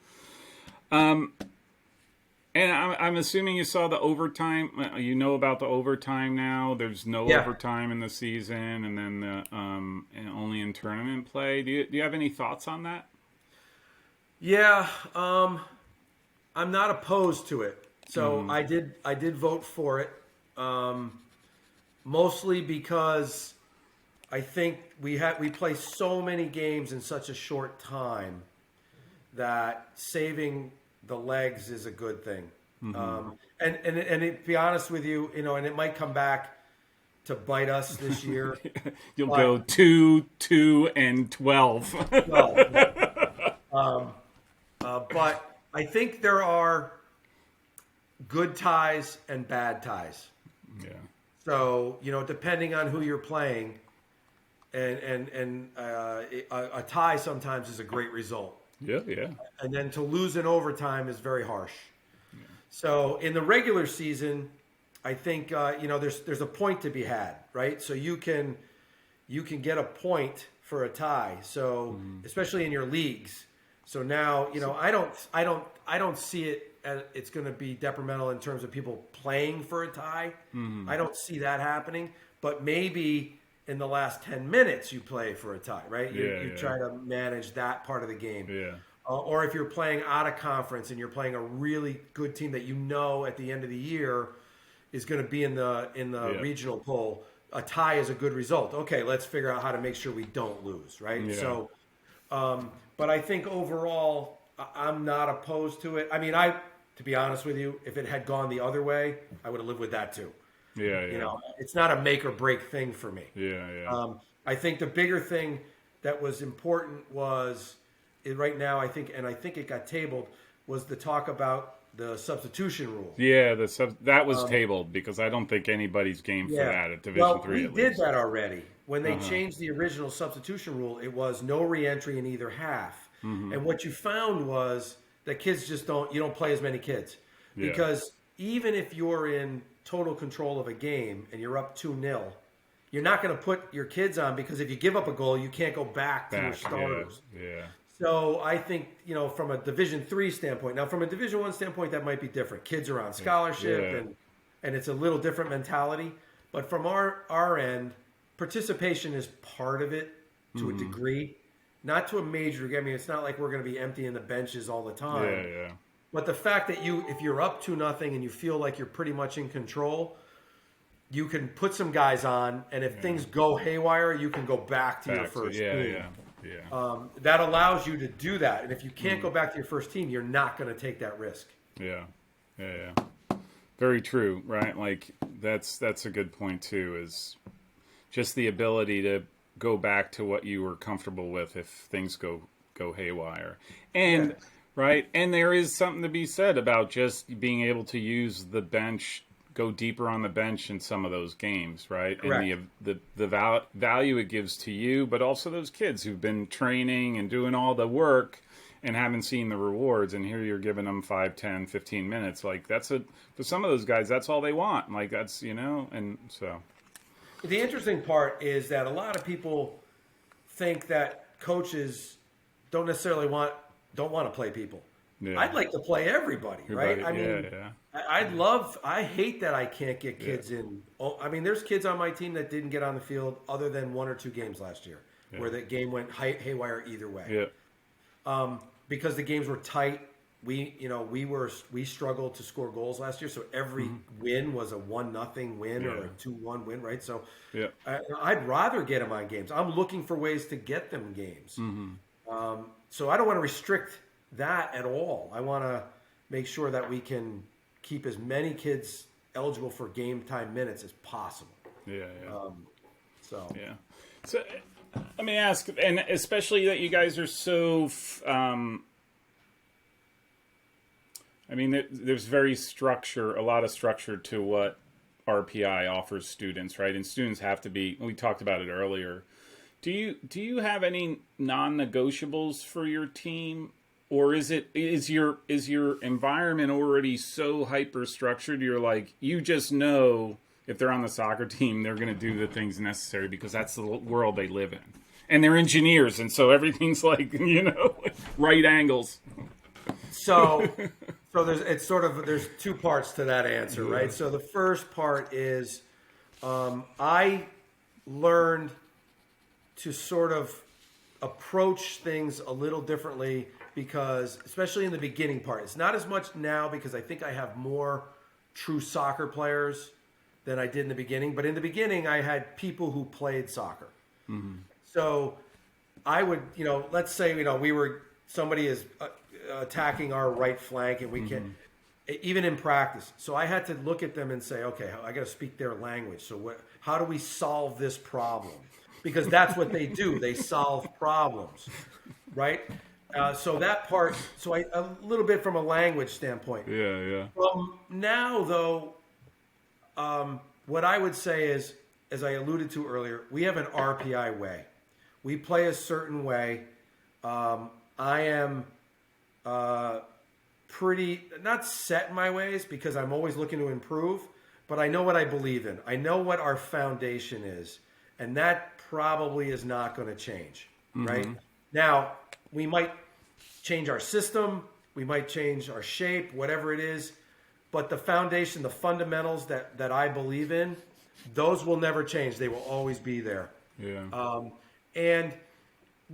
And I'm assuming you saw the overtime. You know about the overtime now. There's no overtime in the season, and then and only in tournament play. Do you have any thoughts on that? Yeah, I'm not opposed to it. So I did vote for it. Mostly because I think we play so many games in such a short time that saving the legs is a good thing. And to be honest with you, and it might come back to bite us this year. You'll go 2, and 12. But I think there are good ties and bad ties. Yeah. So, depending on who you're playing, and a tie sometimes is a great result. Yeah, yeah. And then to lose in overtime is very harsh. Yeah. So in the regular season, I think there's a point to be had, right? So you can get a point for a tie. So especially in your leagues. So now I don't see it as it's going to be detrimental in terms of people playing for a tie. I don't see that happening. But maybe in the last 10 minutes you play for a tie, right? You try to manage that part of the game. Yeah. Or if you're playing out of conference and you're playing a really good team that at the end of the year is going to be in the regional poll, a tie is a good result. Okay, let's figure out how to make sure we don't lose, right? Yeah. So, but I think overall, I'm not opposed to it. I mean, to be honest with you, if it had gone the other way, I would have lived with that too. Yeah. It's not a make or break thing for me. Yeah. I think the bigger thing that was important was right now, I think it got tabled, was the talk about the substitution rule. Yeah, that was tabled because I don't think anybody's game for that at Division III. We did that already. When they changed the original substitution rule, it was no re-entry in either half. And what you found was that kids you don't play as many kids. Because even if you're in total control of a game and you're up 2-0, you're not going to put your kids on because if you give up a goal, you can't go back to your starters. Yeah. So I think, from a Division III standpoint, now from a Division I standpoint, that might be different. Kids are on scholarship and it's a little different mentality. But from our end, participation is part of it to a degree, not to a major degree. I mean, it's not like we're going to be emptying the benches all the time. Yeah. But the fact that if you're up 2-0 and you feel like you're pretty much in control, you can put some guys on, and if things go haywire, you can go back to your first team. Yeah. That allows you to do that. And if you can't go back to your first team, you're not going to take that risk. Yeah. Very true, right? Like that's a good point too, is just the ability to go back to what you were comfortable with if things go haywire. And right, and there is something to be said about just being able to use the bench, go deeper on the bench in some of those games, right? Correct. And the value it gives to you, but also those kids who've been training and doing all the work and haven't seen the rewards, and here you're giving them 5, 10, 15 minutes. Like for some of those guys, that's all they want. Like that's, and so. The interesting part is that a lot of people think that coaches don't necessarily want to play people. Yeah. I'd like to play everybody, right? I mean, I hate that I can't get kids in. I mean, there's kids on my team that didn't get on the field other than 1 or 2 games last year where the game went haywire either way. Yeah. Because the games were tight. We struggled to score goals last year, so every win was a 1-0 win or a 2-1 win, right? So I'd rather get them on games. I'm looking for ways to get them games. So I don't want to restrict that at all. I want to make sure that we can keep as many kids eligible for game time minutes as possible. So let me ask, and especially that you guys are so there's a lot of structure to what RPI offers students, right? And students have to be, we talked about it earlier. Do you have any non-negotiables for your team? Or is your environment already so hyper structured? You're like, you just know if they're on the soccer team, they're going to do the things necessary because that's the world they live in, and they're engineers, and so everything's like right angles. So there's 2 parts to that answer, right? So the first part is I learned to sort of approach things a little differently. Because, especially in the beginning part, it's not as much now because I think I have more true soccer players than I did in the beginning. But in the beginning, I had people who played soccer. So I would, let's say, somebody is attacking our right flank, and we can, even in practice. So I had to look at them and say, okay, I got to speak their language. So how do we solve this problem? Because that's what they do. They solve problems, right? So that part, a little bit from a language standpoint. Yeah. Now, though, what I would say is, as I alluded to earlier, we have an RPI way. We play a certain way. I am pretty, not set in my ways because I'm always looking to improve, but I know what I believe in. I know what our foundation is, and that probably is not going to change, right? Now, we might change our system, we might change our shape, whatever it is, but the foundation, the fundamentals that I believe in, those will never change. They will always be there. Yeah. And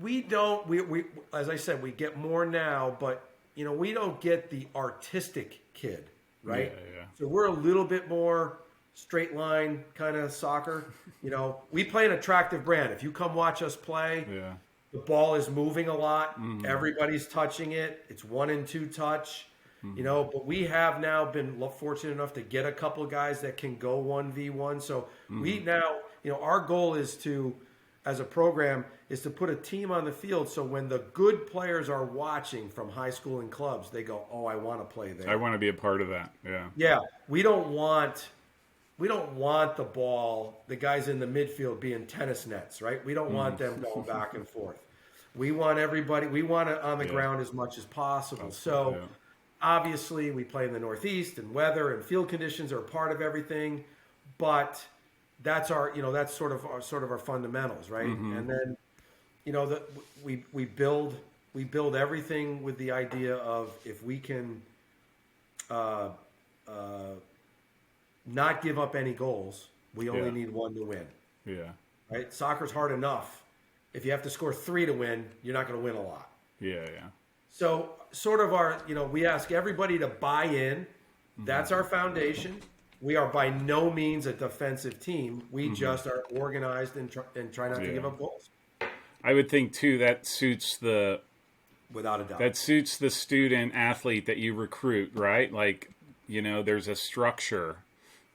we don't, we as I said, we get more now, but we don't get the artistic kid, right? Yeah. So we're a little bit more straight line kind of soccer. We play an attractive brand. If you come watch us play, the ball is moving a lot. Everybody's touching it. It's 1 and 2 touch. But we have now been fortunate enough to get a couple of guys that can go 1v1. So we now, our goal is to, as a program, is to put a team on the field. So when the good players are watching from high school and clubs, they go, oh, I want to play there. I want to be a part of that. Yeah. Yeah. We don't want the ball, the guys in the midfield being tennis nets, right? We don't want them going back and forth. We want everybody, we want it on the ground as much as possible. So obviously we play in the Northeast, and weather and field conditions are a part of everything, but that's our, that's sort of our fundamentals, right? And then, we build everything with the idea of, if we can not give up any goals, we only need 1 to win. Yeah. Right? Soccer's hard enough. If you have to score 3 to win, you're not going to win a lot. Yeah. So sort of our, we ask everybody to buy in. That's our foundation. We are by no means a defensive team. We just are organized and try not to give up goals. I would think too that suits without a doubt. That suits the student athlete that you recruit, right? Like, there's a structure,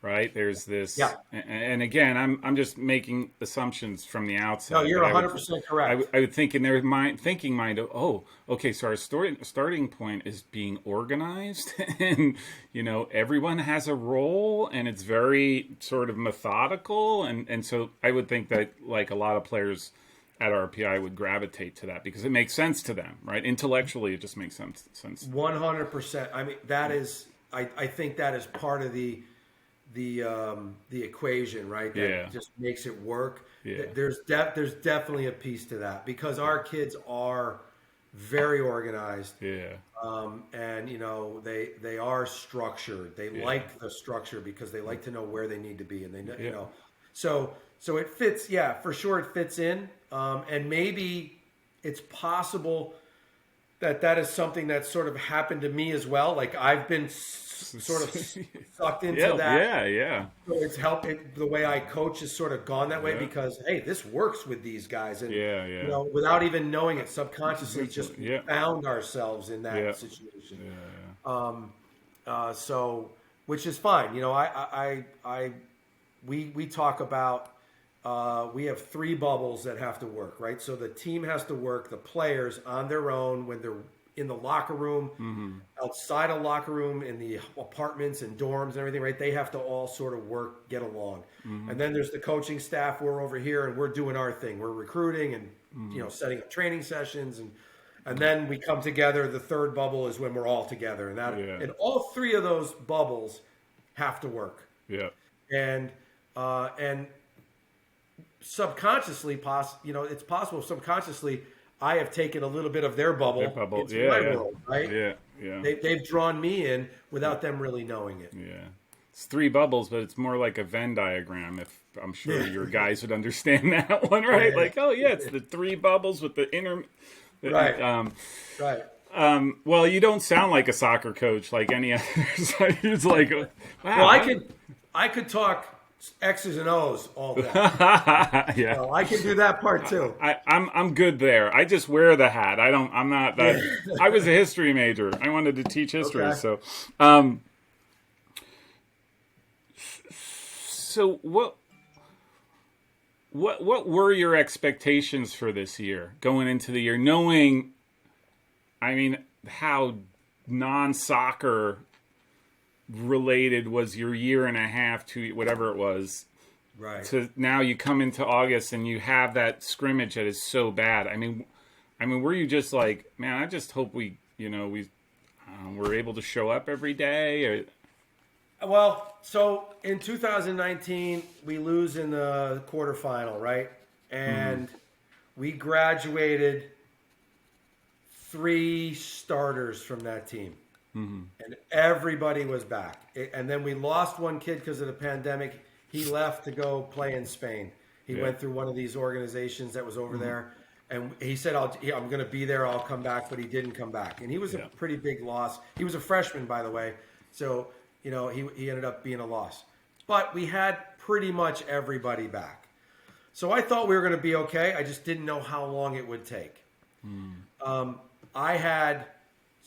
right? There's this, and again, I'm just making assumptions from the outside. No, you're 100% correct. I would think in their thinking mind, oh, okay, so our starting point is being organized, and everyone has a role, and it's very sort of methodical, and so I would think that, like, a lot of players at RPI would gravitate to that because it makes sense to them, right? Intellectually, it just makes sense. 100%. I mean, that is, I think that is part of the equation, right? That just makes it work. Yeah. There's definitely a piece to that because our kids are very organized. Yeah. And they are structured. They like the structure because they like to know where they need to be, and they know, so it fits. Yeah, for sure, it fits in. And maybe it's possible that is something that sort of happened to me as well. Like I've been sort of sucked into that. Yeah. So it's helped. The way I coach has sort of gone that way because, hey, this works with these guys. And, without even knowing it, subconsciously just found ourselves in that situation. So, which is fine. We talk about, we have 3 bubbles that have to work, right? So the team has to work, the players on their own when they're in the locker room, outside of locker room, in the apartments and dorms and everything, right? They have to all sort of work, get along. And then there's the coaching staff. We're over here and we're doing our thing. We're recruiting and, setting up training sessions. And then we come together. The 3rd bubble is when we're all together. And all 3 of those bubbles have to work. Yeah. And subconsciously, it's possible subconsciously I have taken a little bit of their bubble into my world, right? Yeah. They've drawn me in without them really knowing it. Yeah. It's 3 bubbles, but it's more like a Venn diagram. If I'm sure your guys would understand that one, right? Yeah. Like, it's the 3 bubbles with the inner. Right. Right. Well, you don't sound like a soccer coach like any other. It's like, wow. Well, I could talk X's and O's all day. Yeah. So I can do that part too. I'm good there. I just wear the hat. I'm not that. I was a history major. I wanted to teach history. Okay. So what were your expectations for this year, going into the year, knowing, I mean, how non-soccer related was your year and a half to whatever it was, Right. to now you come into August and you have that scrimmage that is so bad. I mean, were you just like, man, I just hope we're able to show up every day? Or... Well, so in 2019, we lose in the quarterfinal, right? And we graduated 3 starters from that team. And everybody was back. And then we lost one kid because of the pandemic. He left to go play in Spain. He went through one of these organizations that was over there. And he said, I'm going to be there. I'll come back. But he didn't come back. And he was a pretty big loss. He was a freshman, by the way. So, he ended up being a loss. But we had pretty much everybody back. So I thought we were going to be okay. I just didn't know how long it would take.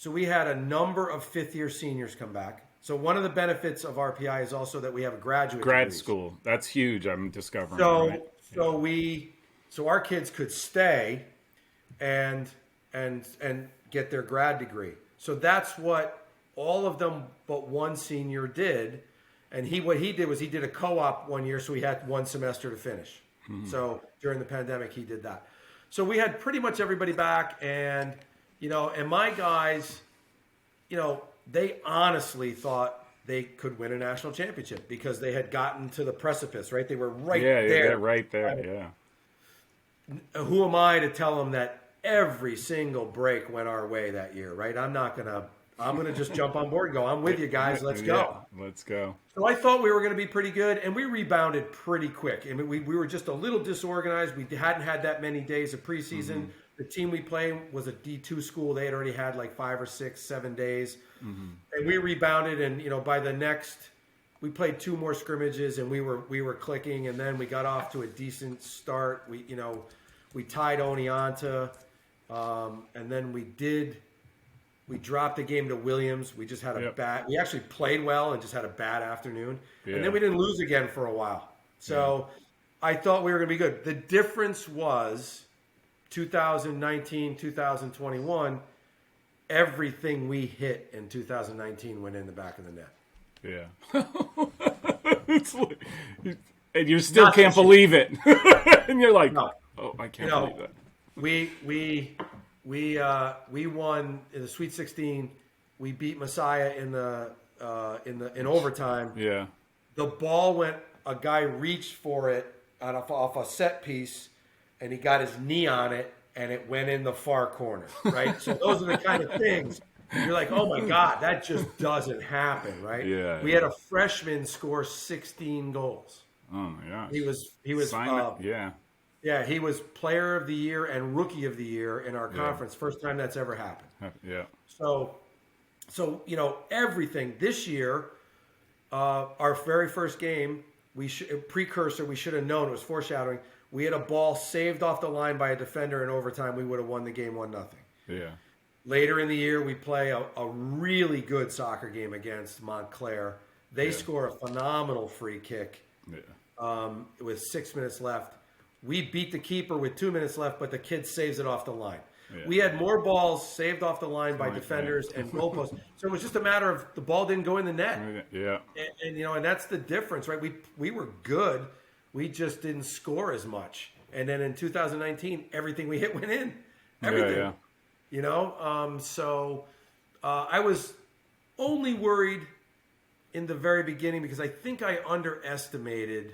So we had a number of fifth-year seniors come back. So one of the benefits of RPI is also that we have a grad degrees. School. That's huge. I'm discovering. So our kids could stay and get their grad degree. So that's what all of them but one senior did. And what he did was he did a co-op one year, so he had one semester to finish. So during the pandemic, he did that. So we had pretty much everybody back, and my guys, they honestly thought they could win a national championship because they had gotten to the precipice, right? They were right there. Yeah, they're right there, Who am I to tell them that every single break went our way that year, right? I'm going to just jump on board and go, I'm with you guys, let's go. Let's go. So I thought we were going to be pretty good, and we rebounded pretty quick. I mean, we were just a little disorganized. We hadn't had that many days of preseason. The team we played was a D2 school. They had already had like 5 or 6, 7 days. And we rebounded, and by the next, we played 2 more scrimmages, and we were clicking, and then we got off to a decent start. We tied Oneonta, and then we dropped the game to Williams. We just had we actually played well and just had a bad afternoon. And then we didn't lose again for a while. So I thought we were going to be good. The difference was 2019, 2021, everything we hit in 2019 went in the back of the net. Yeah. And you still can't believe it. And you're like, oh, I can't believe that. We won in the Sweet 16. We beat Messiah in overtime. Yeah. The ball a guy reached for it off a set piece, and he got his knee on it, and it went in the far corner, right? So those are the kind of things you're like, oh my God, that just doesn't happen, right? Yeah. We had a freshman score 16 goals. Oh my gosh. He was Yeah, he was player of the year and rookie of the year in our conference. First time that's ever happened. Yeah. So everything this year, our very first game, we should have known, it was foreshadowing. We had a ball saved off the line by a defender in overtime. We would have won the game 1-0. Yeah. Later in the year, we play a really good soccer game against Montclair. They score a phenomenal free kick with 6 minutes left. We beat the keeper with 2 minutes left, but the kid saves it off the line. Yeah. We had more balls saved off the line by defenders and goalposts. So it was just a matter of the ball didn't go in the net. Yeah. And that's the difference, right? We were good. We just didn't score as much. And then in 2019, everything we hit went in. Everything. Yeah. So I was only worried in the very beginning because I think I underestimated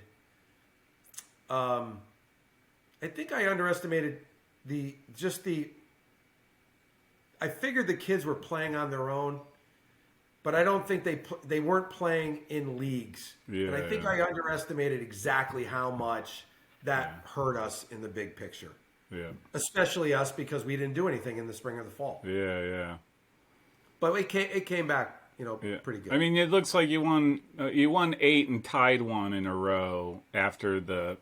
I figured the kids were playing on their own, but I don't think they weren't playing in leagues. Yeah, and I think I underestimated exactly how much that hurt us in the big picture. Yeah. Especially us because we didn't do anything in the spring or the fall. Yeah. But it came back pretty good. I mean, it looks like you won 8 and tied 1 in a row after the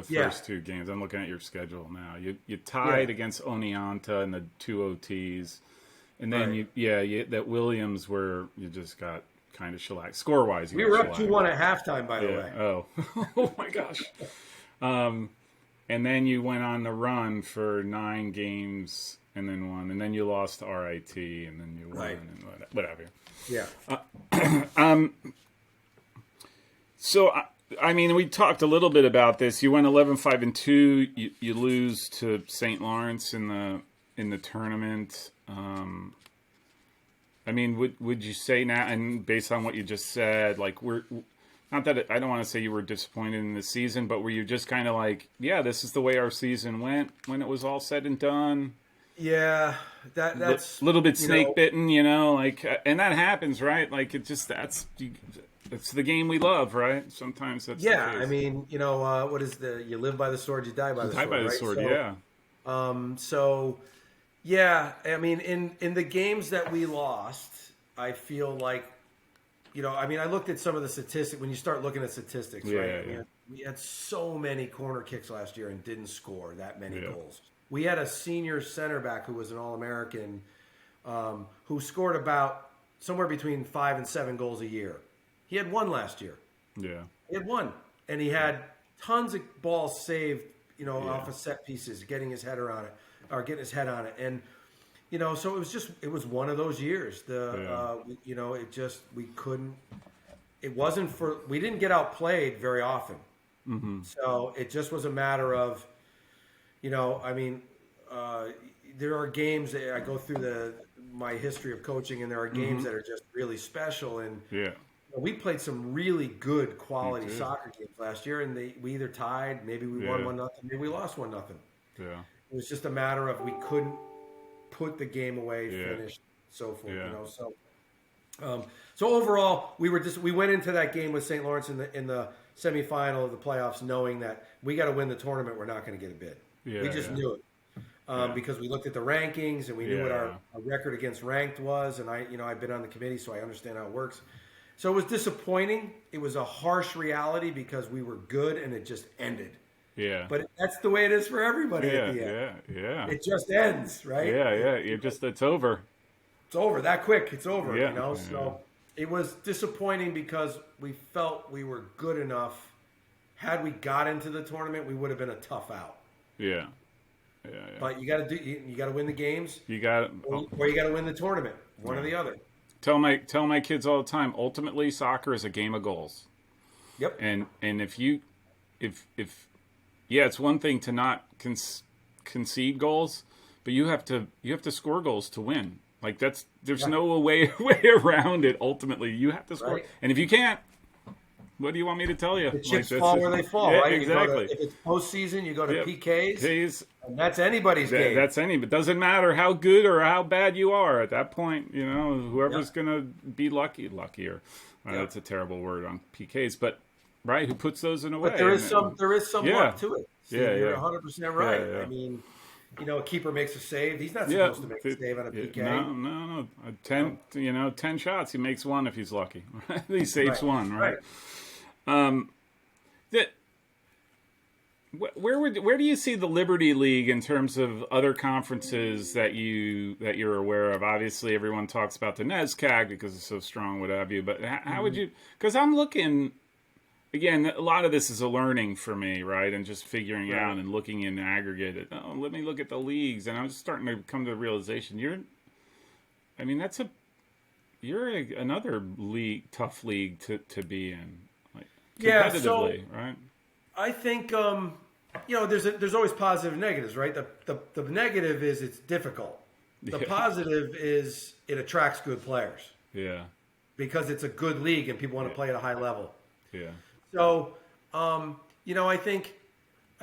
first 2 games. I'm looking at your schedule now. You tied against Oneonta in the 2 OTs, and then that Williams where you just got kind of shellacked score wise. We were up 2-1 at halftime, by the way. Oh, oh my gosh. And then you went on the run for 9 games and then won, and then you lost to RIT, and then you won, and whatever. Yeah. So, I mean, we talked a little bit about this. You went 11-5-2. You lose to St. Lawrence in the tournament. I mean, would you say now, and based on what you just said, like not that I don't want to say you were disappointed in the season, but were you just kind of like, yeah, this is the way our season went when it was all said and done? Yeah, that's a little bit snake bitten, like, and that happens, right? Like it's the game we love, right? Sometimes that's the case. I mean, what is you live by the sword, you die by the sword. Die by the sword, yeah. So, yeah, I mean, in the games that we lost, I feel like, I mean, I looked at some of the statistics. When you start looking at statistics, right? Yeah. We had so many corner kicks last year and didn't score that many goals. We had a senior center back who was an All-American who scored about somewhere between 5 and 7 goals a year. He had 1 last year. Yeah. He had 1. And he had tons of balls saved, off of set pieces, getting his head on it. And, so it was one of those years. We didn't get outplayed very often. Mm-hmm. So it just was a matter of, I mean, there are games that I go through my history of coaching, and there are games that are just really special. And we played some really good quality soccer games last year, and we either tied, maybe we won 1-0, maybe we lost 1-0. Yeah, it was just a matter of we couldn't put the game away, finish, so forth. So overall, we went into that game with St. Lawrence in the semifinal of the playoffs, knowing that we got to win the tournament. We're not going to get a bid. We just knew it because we looked at the rankings and we knew what our record against ranked was. And I've been on the committee, so I understand how it works. So it was disappointing. It was a harsh reality because we were good and it just ended. Yeah. But that's the way it is for everybody at the end. Yeah. It just ends, right? Yeah. It's over. It's over that quick. It's over, So it was disappointing because we felt we were good enough. Had we got into the tournament, we would have been a tough out. Yeah. But you got to win the games. Or you got to win the tournament. One or the other. Tell my kids all the time. Ultimately, soccer is a game of goals. Yep. And if it's one thing to not concede goals, but you have to score goals to win. Like there's no way around it. Ultimately, you have to score. Right. And if you can't, what do you want me to tell you? The chips fall where they fall, right? Exactly. If it's postseason, you go to PKs. And that's anybody's game. It doesn't matter how good or how bad you are at that point. Whoever's going to be luckier. That's a terrible word on PKs, but who puts those in a way? But there is some luck to it. Steve, you're 100% right. I mean, a keeper makes a save. He's not supposed to make a save on a PK. No. 10 shots, he makes 1 if he's lucky. He saves 1, right? Where do you see the Liberty League in terms of other conferences that you're aware of? Obviously, everyone talks about the NESCAC because it's so strong, what have you. But how would you? Because I'm looking. Again, a lot of this is a learning for me, right? And just figuring out and looking in aggregate. Let me look at the leagues, and I'm just starting to come to the realization you're another league, tough league to be in, like competitively, right? I think there's always positive and negatives, right? The negative is it's difficult. The positive is it attracts good players. Yeah, because it's a good league and people want to play at a high level. Yeah. So, I think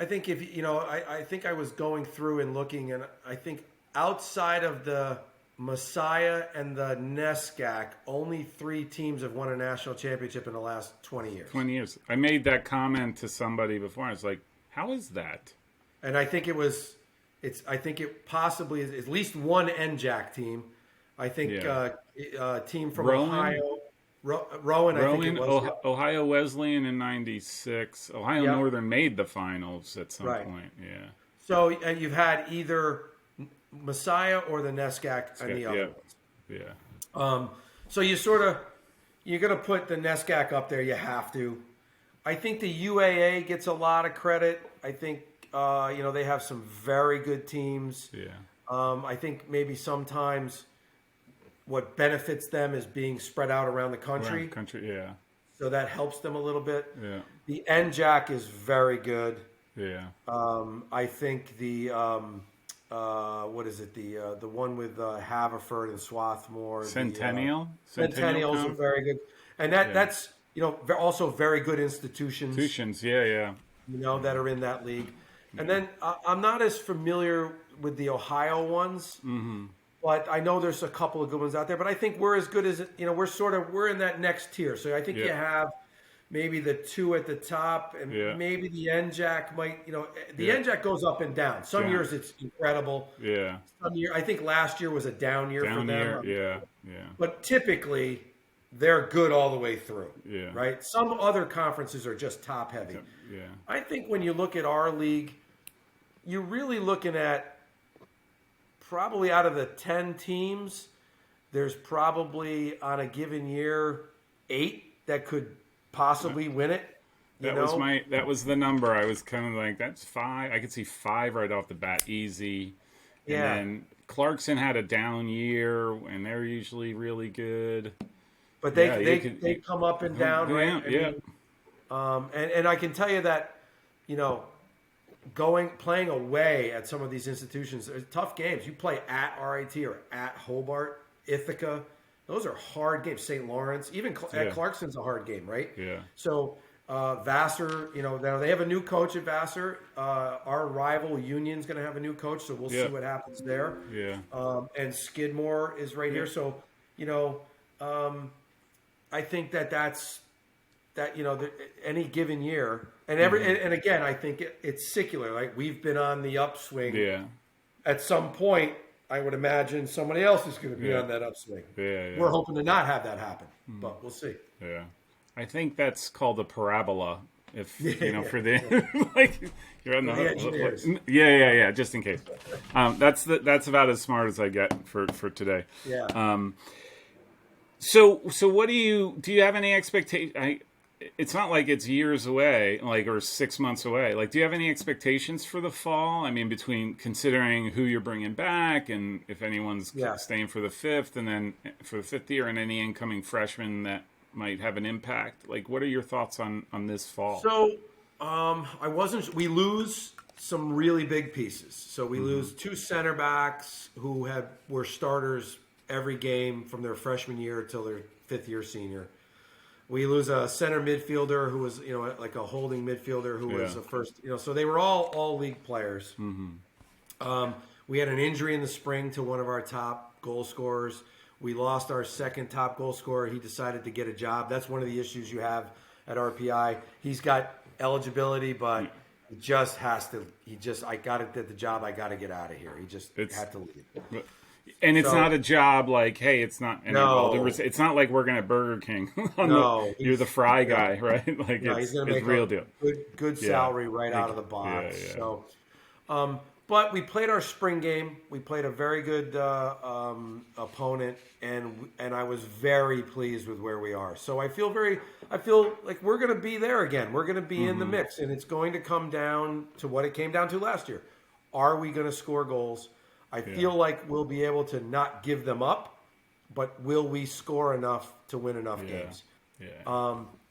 if I think I was going through and looking, and I think outside of the Messiah and the NESCAC, only 3 teams have won a national championship in the last 20 years. 20 years. I made that comment to somebody before. I was like, how is that? And I think I think it possibly is at least one NJAC team. I think Yeah. team from Rowan, Ohio, Rowan, I think it was. Yep. Ohio Wesleyan in '96. Ohio Yep. Northern made the finals at some Right. point. Yeah. So and you've had either Messiah or the NESCAC and the other Yeah. ones. Yeah. So you're gonna put the NESCAC up there. You have to. I think the UAA gets a lot of credit. I think they have some very good teams. Yeah. I think maybe sometimes what benefits them is being spread out around the country. Around country. Yeah. So that helps them a little bit. Yeah. The NJAC is very good. Yeah. I think the what is it? The one with Haverford and Swarthmore. Centennial. Centennials are very good, and that's also very good institutions. Institutions. Yeah. Yeah. That are in that league. And then I'm not as familiar with the Ohio ones, but I know there's a couple of good ones out there. But I think we're as good as we're in that next tier. So I think you have maybe the two at the top, and maybe the NJAC might. The NJAC goes up and down. Some years it's incredible. Yeah. Some year, I think last year was a down year for them. Yeah. Yeah. But typically, they're good all the way through. Yeah. Right. Some other conferences are just top heavy. Yeah. I think when you look at our league, you're really looking at probably out of the 10 teams, there's probably on a given year 8 that could possibly win it. That was the number. I was kind of like, that's 5. I could see 5 right off the bat, easy. And then Clarkson had a down year, and they're usually really good. But they come up and down, right? Yeah. And I can tell you that, playing away at some of these institutions, they're tough games. You play at RIT or at Hobart, Ithaca. Those are hard games. St. Lawrence, even at Clarkson's a hard game, right? Yeah. So Vassar, now they have a new coach at Vassar. Our rival Union's going to have a new coach, so we'll see what happens there. Yeah. And Skidmore is right here. So, I think that's any given year, and and again, I think it's secular. Like we've been on the upswing. Yeah. At some point, I would imagine somebody else is going to be on that upswing. Yeah. We're hoping to not have that happen, but we'll see. Yeah. I think that's called a parabola. If for the like you're on the engineers. Yeah. Just in case. That's about as smart as I get for today. Yeah. So what do you have any expectation? It's not like it's years away, or 6 months away. Do you have any expectations for the fall? I mean, between considering who you're bringing back and if anyone's staying for the fifth, and then for the fifth year, and any incoming freshmen that might have an impact. What are your thoughts on this fall? So, we lose some really big pieces. So we lose 2 center backs who were starters every game from their freshman year till their fifth year senior. We lose a center midfielder who was, like a holding midfielder who was a first, so they were all league players. We had an injury in the spring to one of our top goal scorers. We lost our second top goal scorer. He decided to get a job. That's one of the issues you have at RPI. He's got eligibility, but he just has to. I got to get the job. I got to get out of here. He just had to leave. And it's not a job hey, it's not. It's not like working at Burger King. You're the fry guy, right? He's going to make real deal. Good salary right out of the box. Yeah. So, but we played our spring game. We played a very good opponent, and I was very pleased with where we are. So I feel like we're going to be there again. We're going to be in the mix, and it's going to come down to what it came down to last year. Are we going to score goals? I feel like we'll be able to not give them up, but will we score enough to win enough games? Yeah.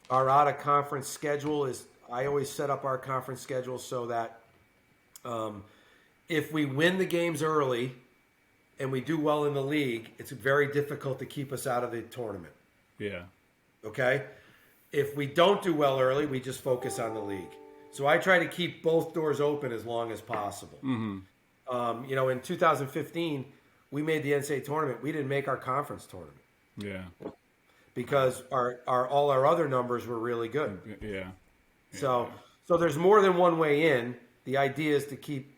Our out-of-conference schedule I always set up our conference schedule so that if we win the games early and we do well in the league, it's very difficult to keep us out of the tournament. Yeah. Okay? If we don't do well early, we just focus on the league. So I try to keep both doors open as long as possible. In 2015, we made the NCAA tournament. We didn't make our conference tournament. Yeah. Because all our other numbers were really good. Yeah. So there's more than one way in. The idea is to keep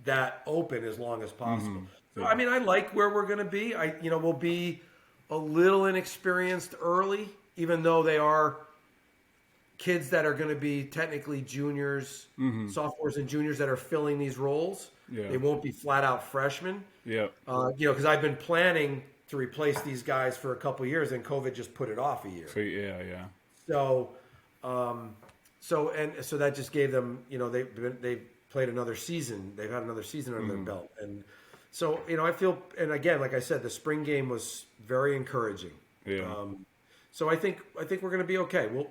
that open as long as possible. I mean, I like where we're going to be. We'll be a little inexperienced early, even though they are kids that are going to be technically juniors, sophomores and juniors that are filling these roles. Yeah. They won't be flat out freshmen. Yeah. Because I've been planning to replace these guys for a couple of years, and COVID just put it off a year. So, yeah. So that just gave them, they've played another season. They've had another season under their belt, and so I feel, and again, like I said, the spring game was very encouraging. Yeah. So I think we're going to be okay. Well,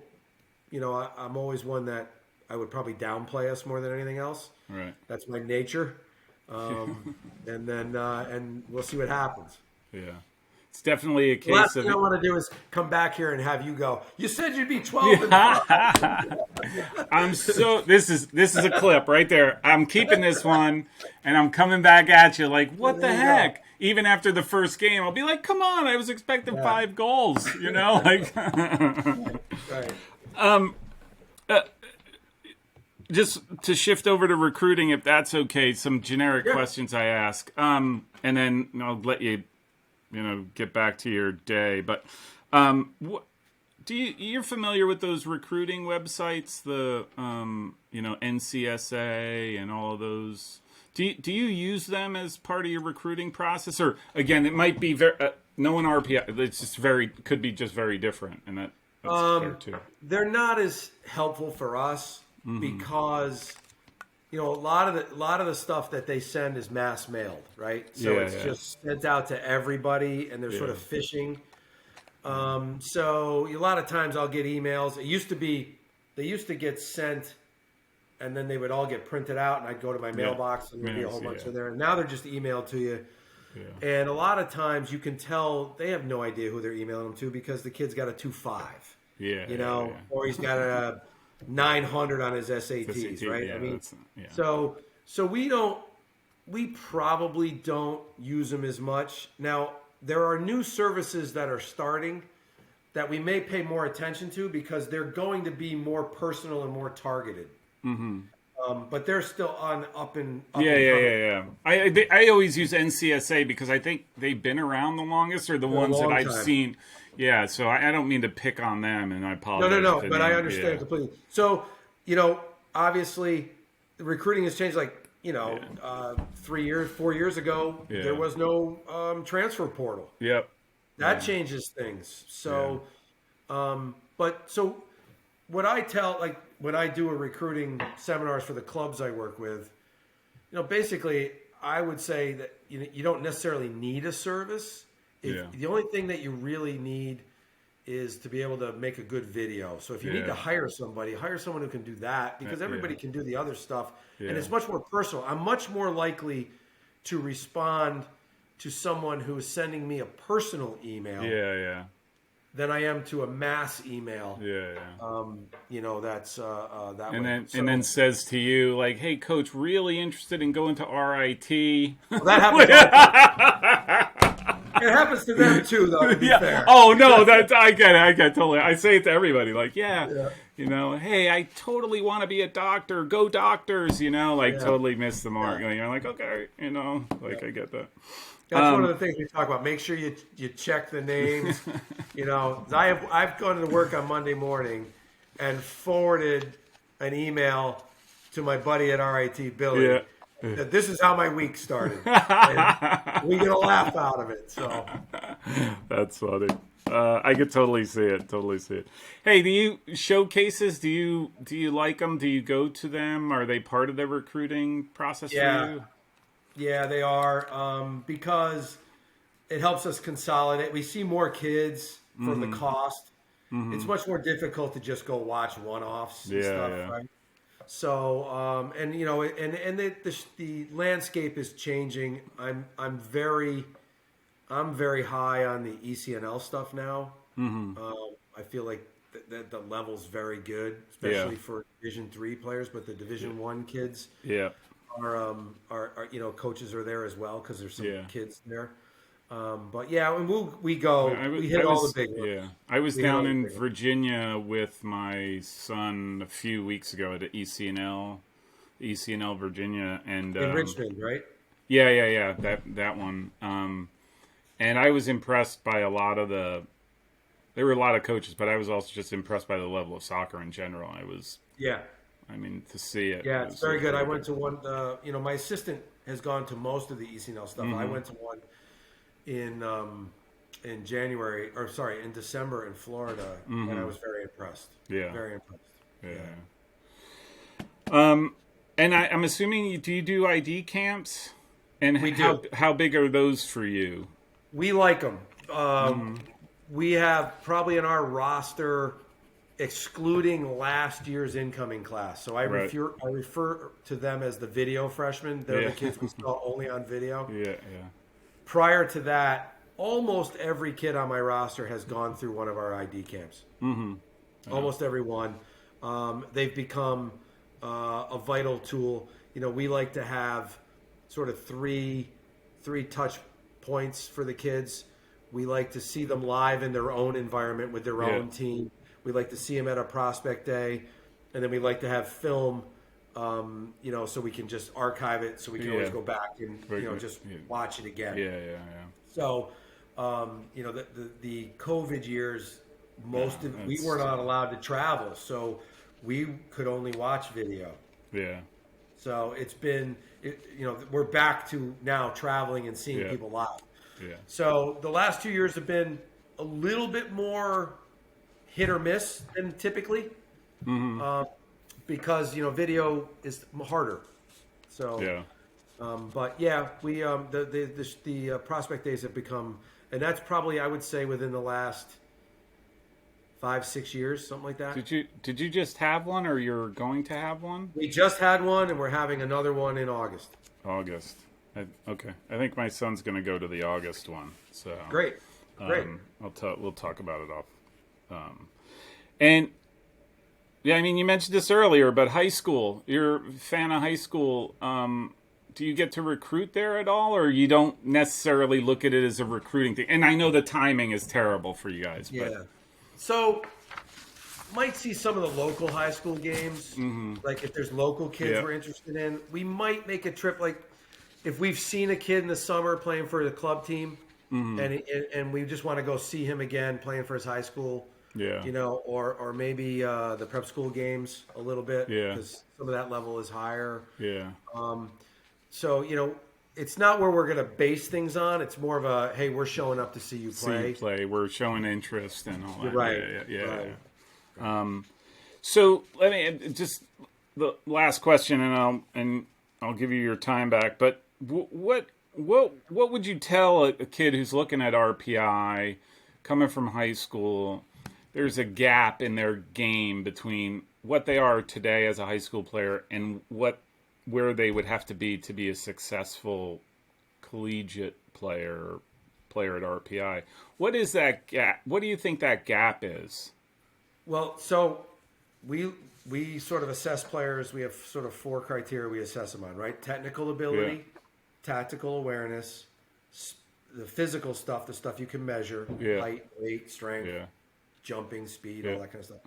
I'm always one that I would probably downplay us more than anything else. Right. That's my nature. And then and we'll see what happens. Yeah. It's definitely a case Last of. thing I want to do is come back here and have you go, you said you'd be 12 and 5. I'm so. This is a clip right there. I'm keeping this one, and I'm coming back at you like, what the heck? Even after the first game, I'll be like, come on, I was expecting 5 goals. Like. Right. Just to shift over to recruiting, if that's okay, some generic questions I ask, and then I'll let you, get back to your day. But you're familiar with those recruiting websites, the NCSA and all of those? Do you use them as part of your recruiting process, or again, it might be knowing RPI, it's just could be just very different, and that's fair too. They're not as helpful for us. Because a lot of the stuff that they send is mass mailed, right? So it's just sent out to everybody, and they're sort of phishing. So a lot of times I'll get emails. They used to get sent, and then they would all get printed out, and I'd go to my mailbox, and there'd be a whole bunch of there. And now they're just emailed to you. Yeah. And a lot of times you can tell they have no idea who they're emailing them to because the kid's got a 2.5. Or he's got a 900 on his SATs, right? Yeah, I mean, so we probably don't use them as much. Now, there are new services that are starting that we may pay more attention to because they're going to be more personal and more targeted. But they're still up and Yeah. I always use NCSA because I think they've been around the longest, or the ones that I've seen. Yeah, so I don't mean to pick on them, and I apologize. No, but I understand completely. So, obviously, the recruiting has changed. 4 years ago, there was no transfer portal. Yep. That changes things. So, so what I tell, when I do a recruiting seminars for the clubs I work with, basically, I would say that you don't necessarily need a service. The only thing that you really need is to be able to make a good video. So if you need to hire someone who can do that, because everybody can do the other stuff. And it's much more personal. I'm much more likely to respond to someone who is sending me a personal email than I am to a mass email. That's that and way. And then says to you, like, hey, coach, really interested in going to RIT. Well, that happens. It happens to them too, though. To be fair. Oh no, I get it. Totally. I say it to everybody, like, hey, I totally want to be a doctor. Go Doctors, totally miss the mark. You're like, okay, I get that. That's one of the things we talk about. Make sure you check the names. I've gone to work on Monday morning and forwarded an email to my buddy at RIT, Billy. Yeah. This is how my week started. And we get a laugh out of it. So that's funny. I could totally see it. Hey, do you showcases? Do you like them? Do you go to them? Are they part of the recruiting process for you? Yeah, they are. Because it helps us consolidate. We see more kids for the cost. It's much more difficult to just go watch one-offs and stuff, right? So, the landscape is changing. I'm very high on the ECNL stuff now. I feel like the level's very good, especially for Division III players. But the Division I kids, are coaches are there as well because there's some kids there. But we go. We hit all the big ones. Yeah, I was down in Virginia with my son a few weeks ago at ECNL Virginia, and in Richmond, right? Yeah. That one. And I was impressed by there were a lot of coaches, but I was also just impressed by the level of soccer in general. Yeah. I mean, to see it. Yeah, it's very good. I went to one. My assistant has gone to most of the ECNL stuff. I went to one in January, or sorry, in December in Florida, and I was very impressed. Yeah. Very impressed. Yeah. And I'm assuming do you do ID camps? And We do. How big are those for you? We like them. We have probably in our roster, excluding last year's incoming class. So I refer to them as the video freshmen. They're the kids we saw only on video. Yeah. Prior to that, almost every kid on my roster has gone through one of our ID camps. Almost every one. They've become a vital tool. We like to have sort of three touch points for the kids. We like to see them live in their own environment with their own team. We like to see them at a prospect day, and then we like to have film, so we can just archive it, so we can always go back and just watch it again. Yeah. So, the COVID years, we were not allowed to travel, so we could only watch video. Yeah. So it's been, we're back to now traveling and seeing people live. Yeah. So the last 2 years have been a little bit more hit or miss than typically, because video is harder. So, but yeah, we the prospect days have become, and that's probably, I would say, within the last 5-6 years, something like that. Did you just have one, or you're going to have one? We just had one, and we're having another one in August. Okay. I think my son's going to go to the August one. So Great. We'll talk about it off. And yeah, I mean, you mentioned this earlier, but high school. You're a fan of high school. Do you get to recruit there at all, or you don't necessarily look at it as a recruiting thing? And I know the timing is terrible for you guys. Yeah. But. So, might see some of the local high school games. Like if there's local kids we're interested in, we might make a trip. Like if we've seen a kid in the summer playing for the club team, and we just want to go see him again playing for his high school. Yeah. Or maybe the prep school games a little bit. Yeah. Because some of that level is higher. Yeah. So it's not where we're going to base things on. It's more of a, hey, we're showing up to see you play. We're showing interest and all that. Right. Yeah. So let me just the last question, and I'll give you your time back. But what would you tell a kid who's looking at RPI, coming from high school? There's a gap in their game between what they are today as a high school player and where they would have to be a successful collegiate player at RPI. What is that gap? What do you think that gap is? Well, so we sort of assess players. We have sort of 4 criteria we assess them on, right? Technical ability, tactical awareness, the physical stuff, the stuff you can measure, height, weight, strength, jumping, speed, all that kind of stuff.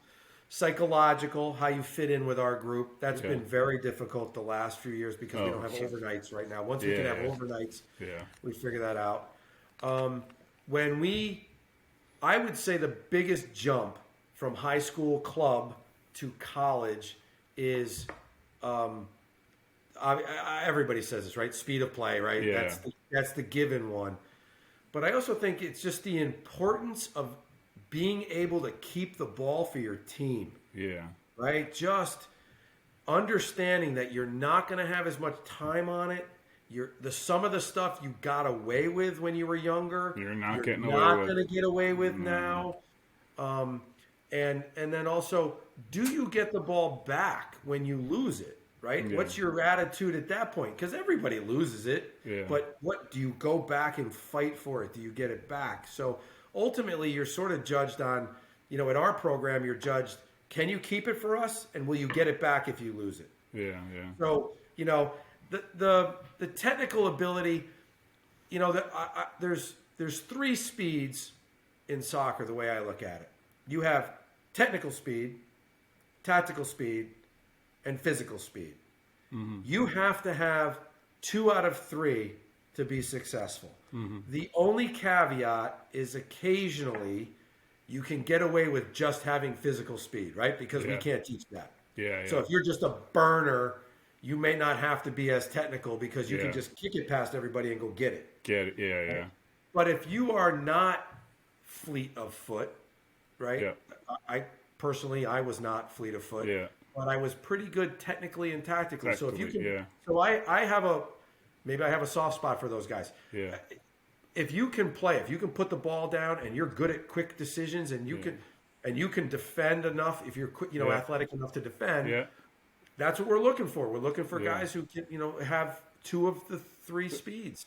Psychological, how you fit in with our group. That's been very difficult the last few years because we don't have overnights right now. Once we can have overnights, we figure that out. I would say the biggest jump from high school club to college is, everybody says this, right? Speed of play, right? Yeah. That's the given one. But I also think it's just the importance of being able to keep the ball for your team. Yeah. Right? Just understanding that you're not going to have as much time on it. Some of the stuff you got away with when you were younger, you're not going to get away with now. And then also, do you get the ball back when you lose it? Right? Yeah. What's your attitude at that point? Because everybody loses it. Yeah. But what do you go back and fight for it? Do you get it back? So ultimately, you're sort of judged on, at our program, you're judged, can you keep it for us? And will you get it back if you lose it? Yeah. So, the technical ability, there's 3 speeds in soccer, the way I look at it. You have technical speed, tactical speed, and physical speed. You have to have 2 out of 3 to be successful. The only caveat is occasionally you can get away with just having physical speed, right? Because we can't teach that. So if you're just a burner, you may not have to be as technical because you can just kick it past everybody and go get it. But if you are not fleet of foot, right? I personally, I was not fleet of foot, but I was pretty good technically and tactically. So if you can, so I have maybe I have a soft spot for those guys. If you can play, if you can put the ball down and you're good at quick decisions and you can defend enough, if you're athletic enough to defend, that's what we're looking for. We're looking for guys who can, have 2 of the 3 speeds.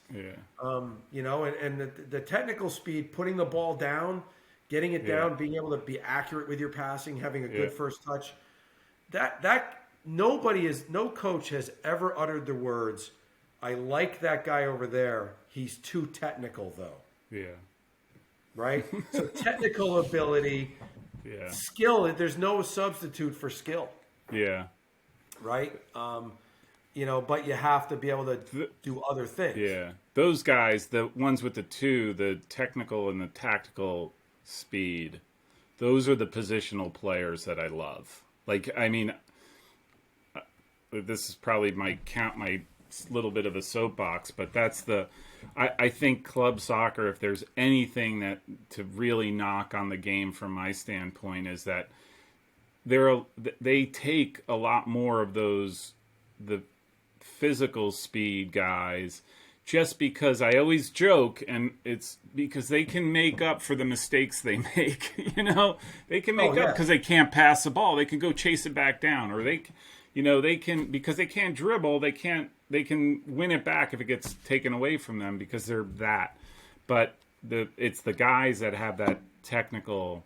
And the technical speed, putting the ball down, getting it down, being able to be accurate with your passing, having a good first touch. That no coach has ever uttered the words, "I like that guy over there. He's too technical, though." Right? So technical ability, skill. There's no substitute for skill. Right? But you have to be able to do other things. Those guys, the ones with the 2, the technical and the tactical speed, those are the positional players that I love. Like, I mean, this is probably my little bit of a soapbox, but that's I think club soccer, if there's anything that to really knock on the game from my standpoint, is that they take a lot more of the physical speed guys, just because I always joke, and it's because they can make up for the mistakes they make. They can make up because they can't pass the ball. They can go chase it back down, or they can, because they can't dribble. They can win it back if it gets taken away from them because they're that. But it's the guys that have that technical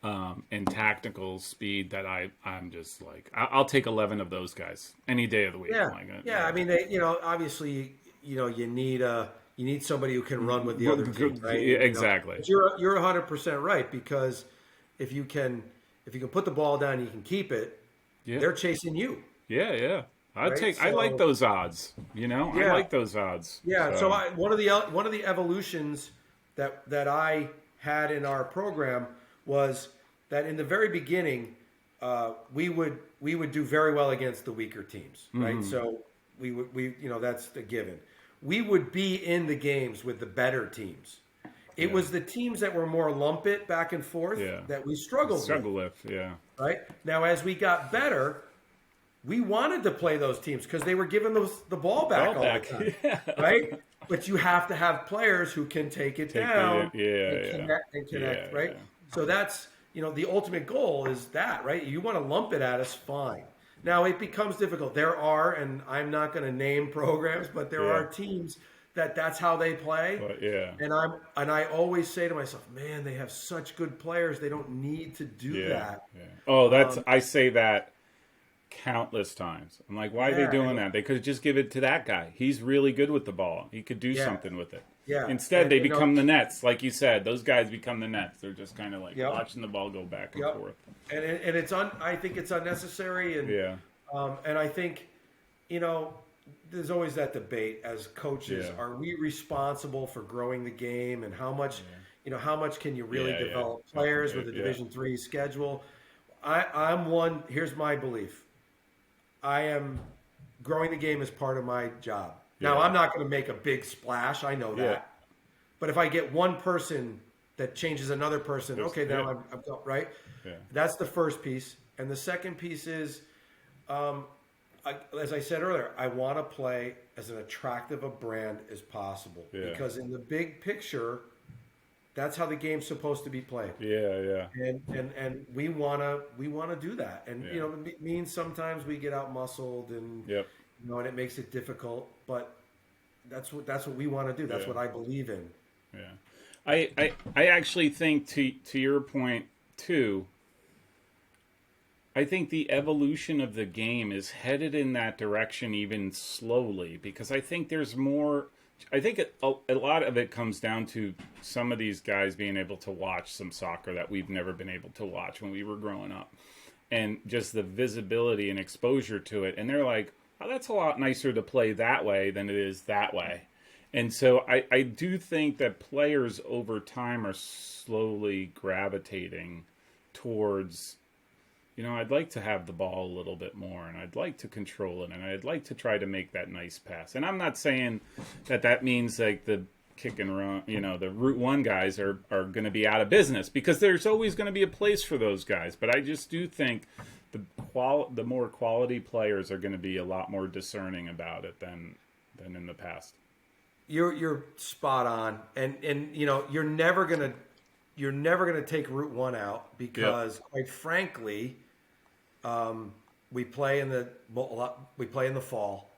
and tactical speed that I'm just like, I'll take 11 of those guys any day of the week. I mean, obviously, you need somebody who can run with the other team, right? Exactly. You're 100% right, because if you can put the ball down, and you can keep it. They're chasing you. I like those odds. I like those odds. So one of the evolutions that I had in our program was that in the very beginning, we would do very well against the weaker teams, right? So we that's the given. We would be in the games with the better teams. It was the teams that were more lump it back and forth that we struggled with. Right? Now, as we got better, we wanted to play those teams because they were giving the ball back all the time. Right? But you have to have players who can take it down and connect, right? So that's, the ultimate goal is that, right? You want to lump it at us, fine. Now, it becomes difficult. There are, and I'm not going to name programs, but there are teams that's how they play. And I always say to myself, man, they have such good players. They don't need to do that. I say that countless times. I'm like, why are they doing that? They could just give it to that guy. He's really good with the ball. He could do something with it. Instead, they become the nets. Like you said, those guys become the nets. They're just kind of like watching the ball go back and forth. And I think it's unnecessary. And I think, there's always that debate as coaches. Are we responsible for growing the game, and how much, how much can you really develop players with a Division III schedule? I'm one. Here's my belief. I am growing the game as part of my job. Now, I'm not going to make a big splash. I know that. But if I get one person that changes another person, now I'm right. That's the first piece. And the second piece is, as I said earlier, I want to play as an attractive a brand as possible. Because in the big picture, that's how the game's supposed to be played. And we wanna do that. And it means sometimes we get out muscled and and it makes it difficult. But that's what we want to do. That's what I believe in. I actually think to your point too. I think the evolution of the game is headed in that direction, even slowly, because I think there's more. I think a lot of it comes down to some of these guys being able to watch some soccer that we've never been able to watch when we were growing up, and just the visibility and exposure to it. And they're like, oh, that's a lot nicer to play that way than it is that way. And so I do think that players over time are slowly gravitating towards, I'd like to have the ball a little bit more, and I'd like to control it, and I'd like to try to make that nice pass. And I'm not saying that means like the kick and run, the Route 1 guys are going to be out of business, because there's always going to be a place for those guys. But I just do think the more quality players are going to be a lot more discerning about it than in the past. You're spot on, and you're never gonna take Route 1 out, because quite frankly, we play in the fall.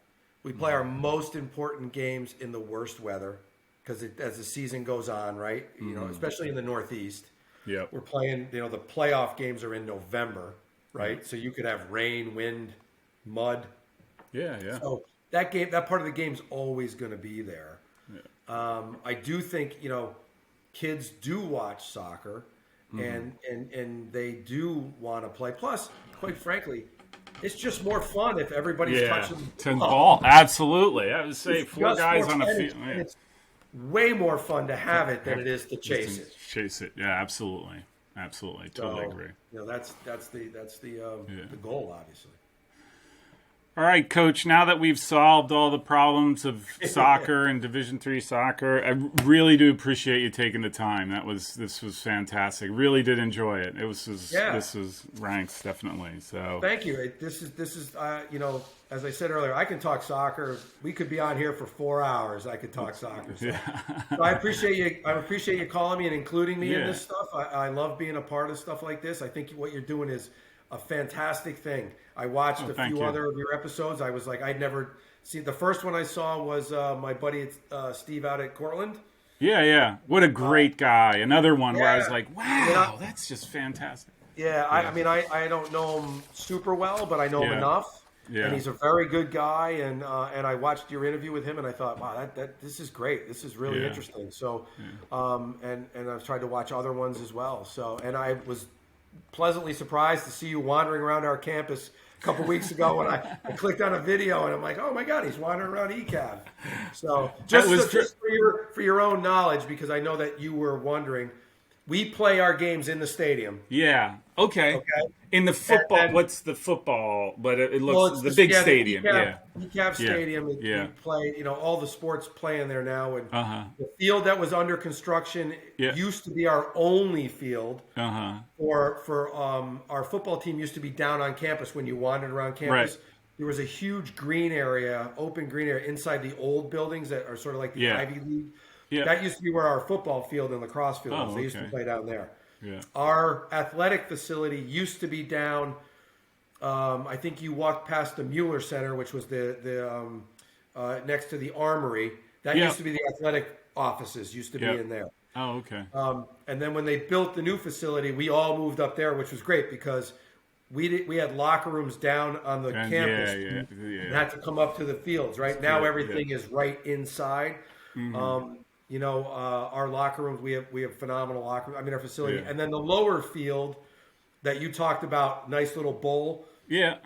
We play our most important games in the worst weather, because as the season goes on, right? Especially in the Northeast. Yeah, we're playing. The playoff games are in November, right? So you could have rain, wind, mud. Yeah. So that part of the game's always going to be there. Yeah. I do think kids do watch soccer, and they do want to play. Plus, quite frankly, it's just more fun if everybody's touching the ball. Absolutely, I would say four guys on a field. It's way more fun to have it than it is to chase it. Chase it, yeah, absolutely, totally agree. That's the goal, obviously. All right, Coach, now that we've solved all the problems of soccer and Division III soccer, I really do appreciate you taking the time. This was fantastic. Really did enjoy it. This was ranks, definitely. So thank you. This is as I said earlier, I can talk soccer. We could be on here for 4 hours. I could talk soccer. So, so I appreciate you calling me and including me in this stuff. I love being a part of stuff like this. I think what you're doing is a fantastic thing. I watched a few other of your episodes. I was like, I'd never seen. The first one I saw was my buddy Steve out at Cortland. Yeah. What a great guy. Another one where I was like, wow, that's just fantastic. Yeah, I don't know him super well, but I know him enough. Yeah. And he's a very good guy, and I watched your interview with him, and I thought, wow, this is great. This is really interesting. So, and I've tried to watch other ones as well. So, and I was pleasantly surprised to see you wandering around our campus a couple weeks ago when I clicked on a video, and I'm like, oh my God, he's wandering around ECAV. So just for your own knowledge, because I know that you were wondering, we play our games in the stadium. Yeah. Okay. In the football, what's the football? But it looks the big stadium. ECAV Stadium. We play. All the sports play in there now. And the field that was under construction used to be our only field. For our football team used to be down on campus when you wandered around campus. Right. There was a huge green area, open green area inside the old buildings that are sort of like the Ivy League. Yeah. That used to be where our football field and lacrosse field was. They used to play down there. Yeah. Our athletic facility used to be down. I think you walked past the Mueller Center, which was the next to the Armory. That used to be the athletic offices. Used to be in there. Oh, okay. And then when they built the new facility, we all moved up there, which was great because we had locker rooms down on the campus. And had to come up to the fields. Right now, everything is right inside. Mm-hmm. Our locker rooms, we have phenomenal locker rooms. I mean, our facility. Yeah. And then the lower field that you talked about, nice little bowl. Yeah.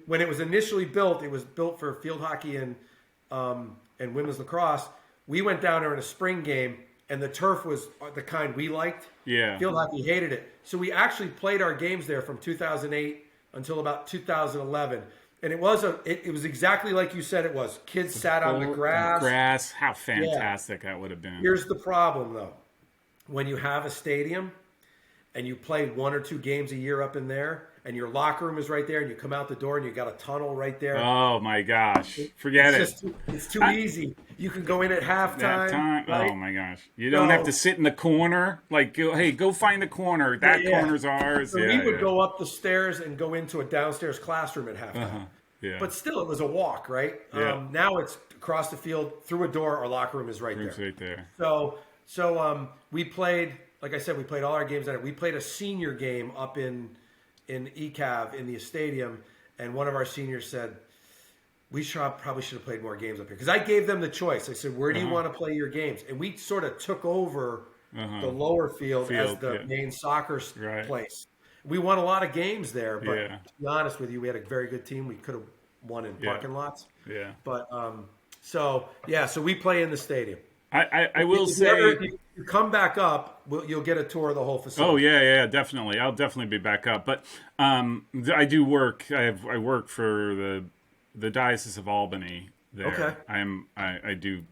When it was initially built, it was built for field hockey and women's lacrosse. We went down there in a spring game, and the turf was the kind we liked. Yeah. Field hockey hated it. So we actually played our games there from 2008 until about 2011. And it was exactly like you said it was. Kids sat on the grass. How fantastic that would have been. Here's the problem, though. When you have a stadium and you play 1 or 2 games a year up in there, and your locker room is right there, and you come out the door and you got a tunnel right there. Oh my gosh! Forget it. It's too easy. You can go in at halftime. Right? Oh my gosh! You don't have to sit in the corner. Like, go find the corner. That corner's ours. So we would go up the stairs and go into a downstairs classroom at halftime. Yeah. But still, it was a walk, right? Yeah. Now it's across the field through a door. Our locker room is right there. Right there. So we played. Like I said, we played all our games there. We played a senior game up in ECAV in the stadium, and one of our seniors said, we probably should have played more games up here. Because I gave them the choice. I said, where do you want to play your games? And we sort of took over the lower field as the main soccer place. We won a lot of games there, but to be honest with you, we had a very good team. We could have one in parking lots. Yeah. But so we play in the stadium. I will say, if you come back up, you'll get a tour of the whole facility. Oh yeah, definitely. I'll definitely be back up. But I do work. I work for the Diocese of Albany. There. Okay. I do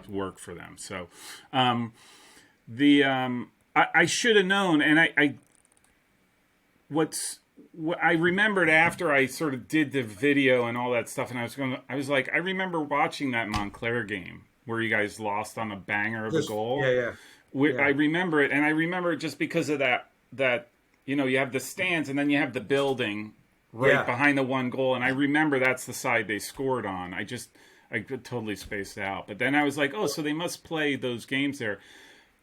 work for them. So I should have known, and what I remembered after I sort of did the video and all that stuff, and I was like, I remember watching that Montclair game where you guys lost on a banger of a goal. Yeah. I remember it, and I remember it just because of that you have the stands and then you have the building right behind the one goal, and I remember that's the side they scored on. I totally spaced out. But then I was like, oh, so they must play those games there.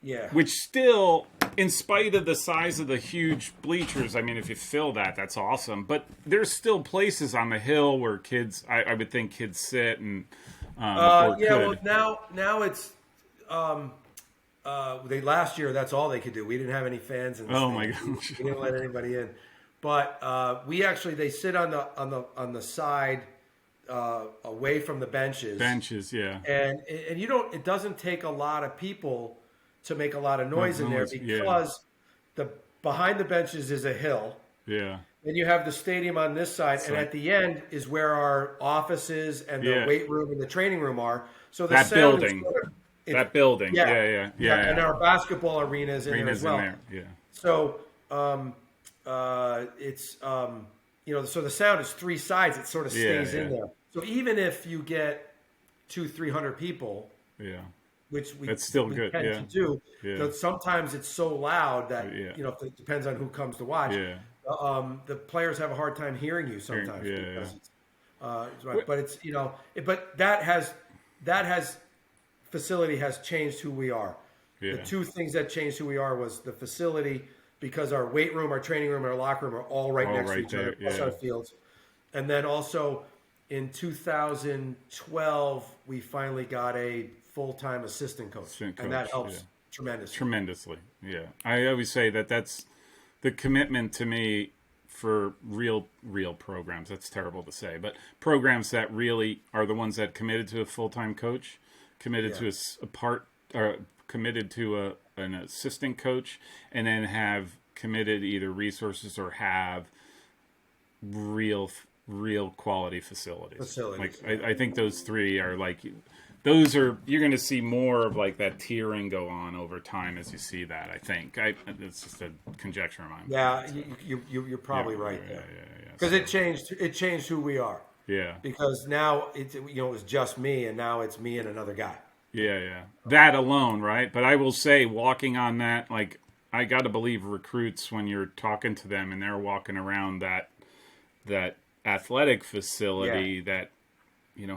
Yeah. Which still, in spite of the size of the huge bleachers, I mean, if you fill that, that's awesome. But there's still places on the hill where kids, I would think kids sit and well, now it's last year that's all they could do. We didn't have any fans in the Oh my stadium. gosh. We didn't let anybody in. But they sit on the side away from the benches. Benches, yeah. And it doesn't take a lot of people to make a lot of noise in there because the behind the benches is a hill. Yeah. Then you have the stadium on this side, and at the end is where our offices and the weight room and the training room are. So the building. That building. Yeah. And our basketball arenas in there as well. Yeah. So it's so the sound is three sides. It sort of stays in there. So even if you get 200-300 people, which that's still we good. tend to do, but sometimes it's so loud that it depends on who comes to watch. Yeah. The players have a hard time hearing you sometimes. But it's but that facility has changed who we are. Yeah. The two things that changed who we are was the facility, because our weight room, our training room, and our locker room are all right next to each other, plus our fields. And then also in 2012, we finally got a full-time assistant coach, and that helps tremendously. Yeah, I always say that's the commitment to me for real programs. That's terrible to say, but programs that really are the ones that committed to a full-time coach, committed to committed to an assistant coach, and then have committed either resources or have real quality facilities. I think those three are you're going to see more of like that tiering go on over time as you see that. I think it's just a conjecture of mine. Yeah, you're probably right there. Because it changed who we are. Yeah. Because now it was just me, and now it's me and another guy. Yeah. That alone, right? But I will say, walking on that, I got to believe recruits when you're talking to them and they're walking around that athletic facility that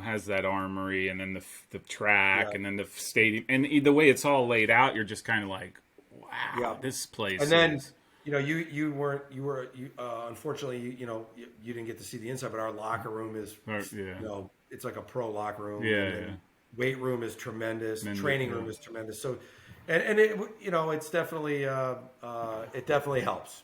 has that armory and then the track and then the stadium, and the way it's all laid out, you're just kind of like, wow, this place. And then you were unfortunately you didn't get to see the inside, but our locker room is it's like a pro locker room. Weight room is tremendous. Training room is tremendous. So, and it it's definitely it definitely helps.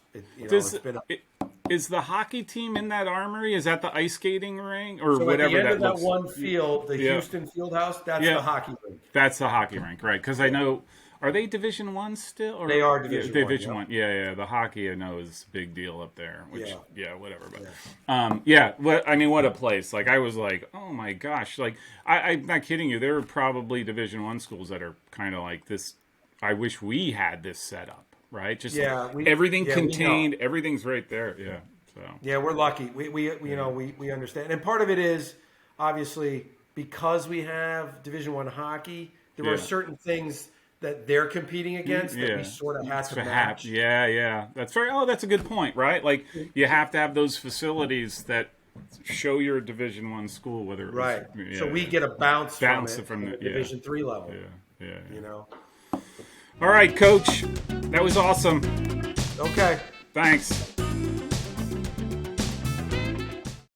Is the hockey team in that armory? Is that the ice skating rink or whatever? At the end that of that looks one field, the Houston Fieldhouse, that's the hockey rink. That's the hockey rink, right? Because I know, are they Division I still? Or, they are Division I. Division I. Yeah. The hockey I know is a big deal up there. Which, whatever. But what a place! I was like, oh my gosh! I'm not kidding you. There are probably Division I schools that are kind of like this. I wish we had this set up. Right, just everything contained, everything's right there. Yeah, so we're lucky. We understand, and part of it is obviously because we have Division I hockey. There are certain things that they're competing against that we sort of have to match. That's very. Oh, that's a good point, right? You have to have those facilities that show you're a Division I school, whether it was, so we get a bounce from the Division III level. All right, Coach. That was awesome. Okay. Thanks.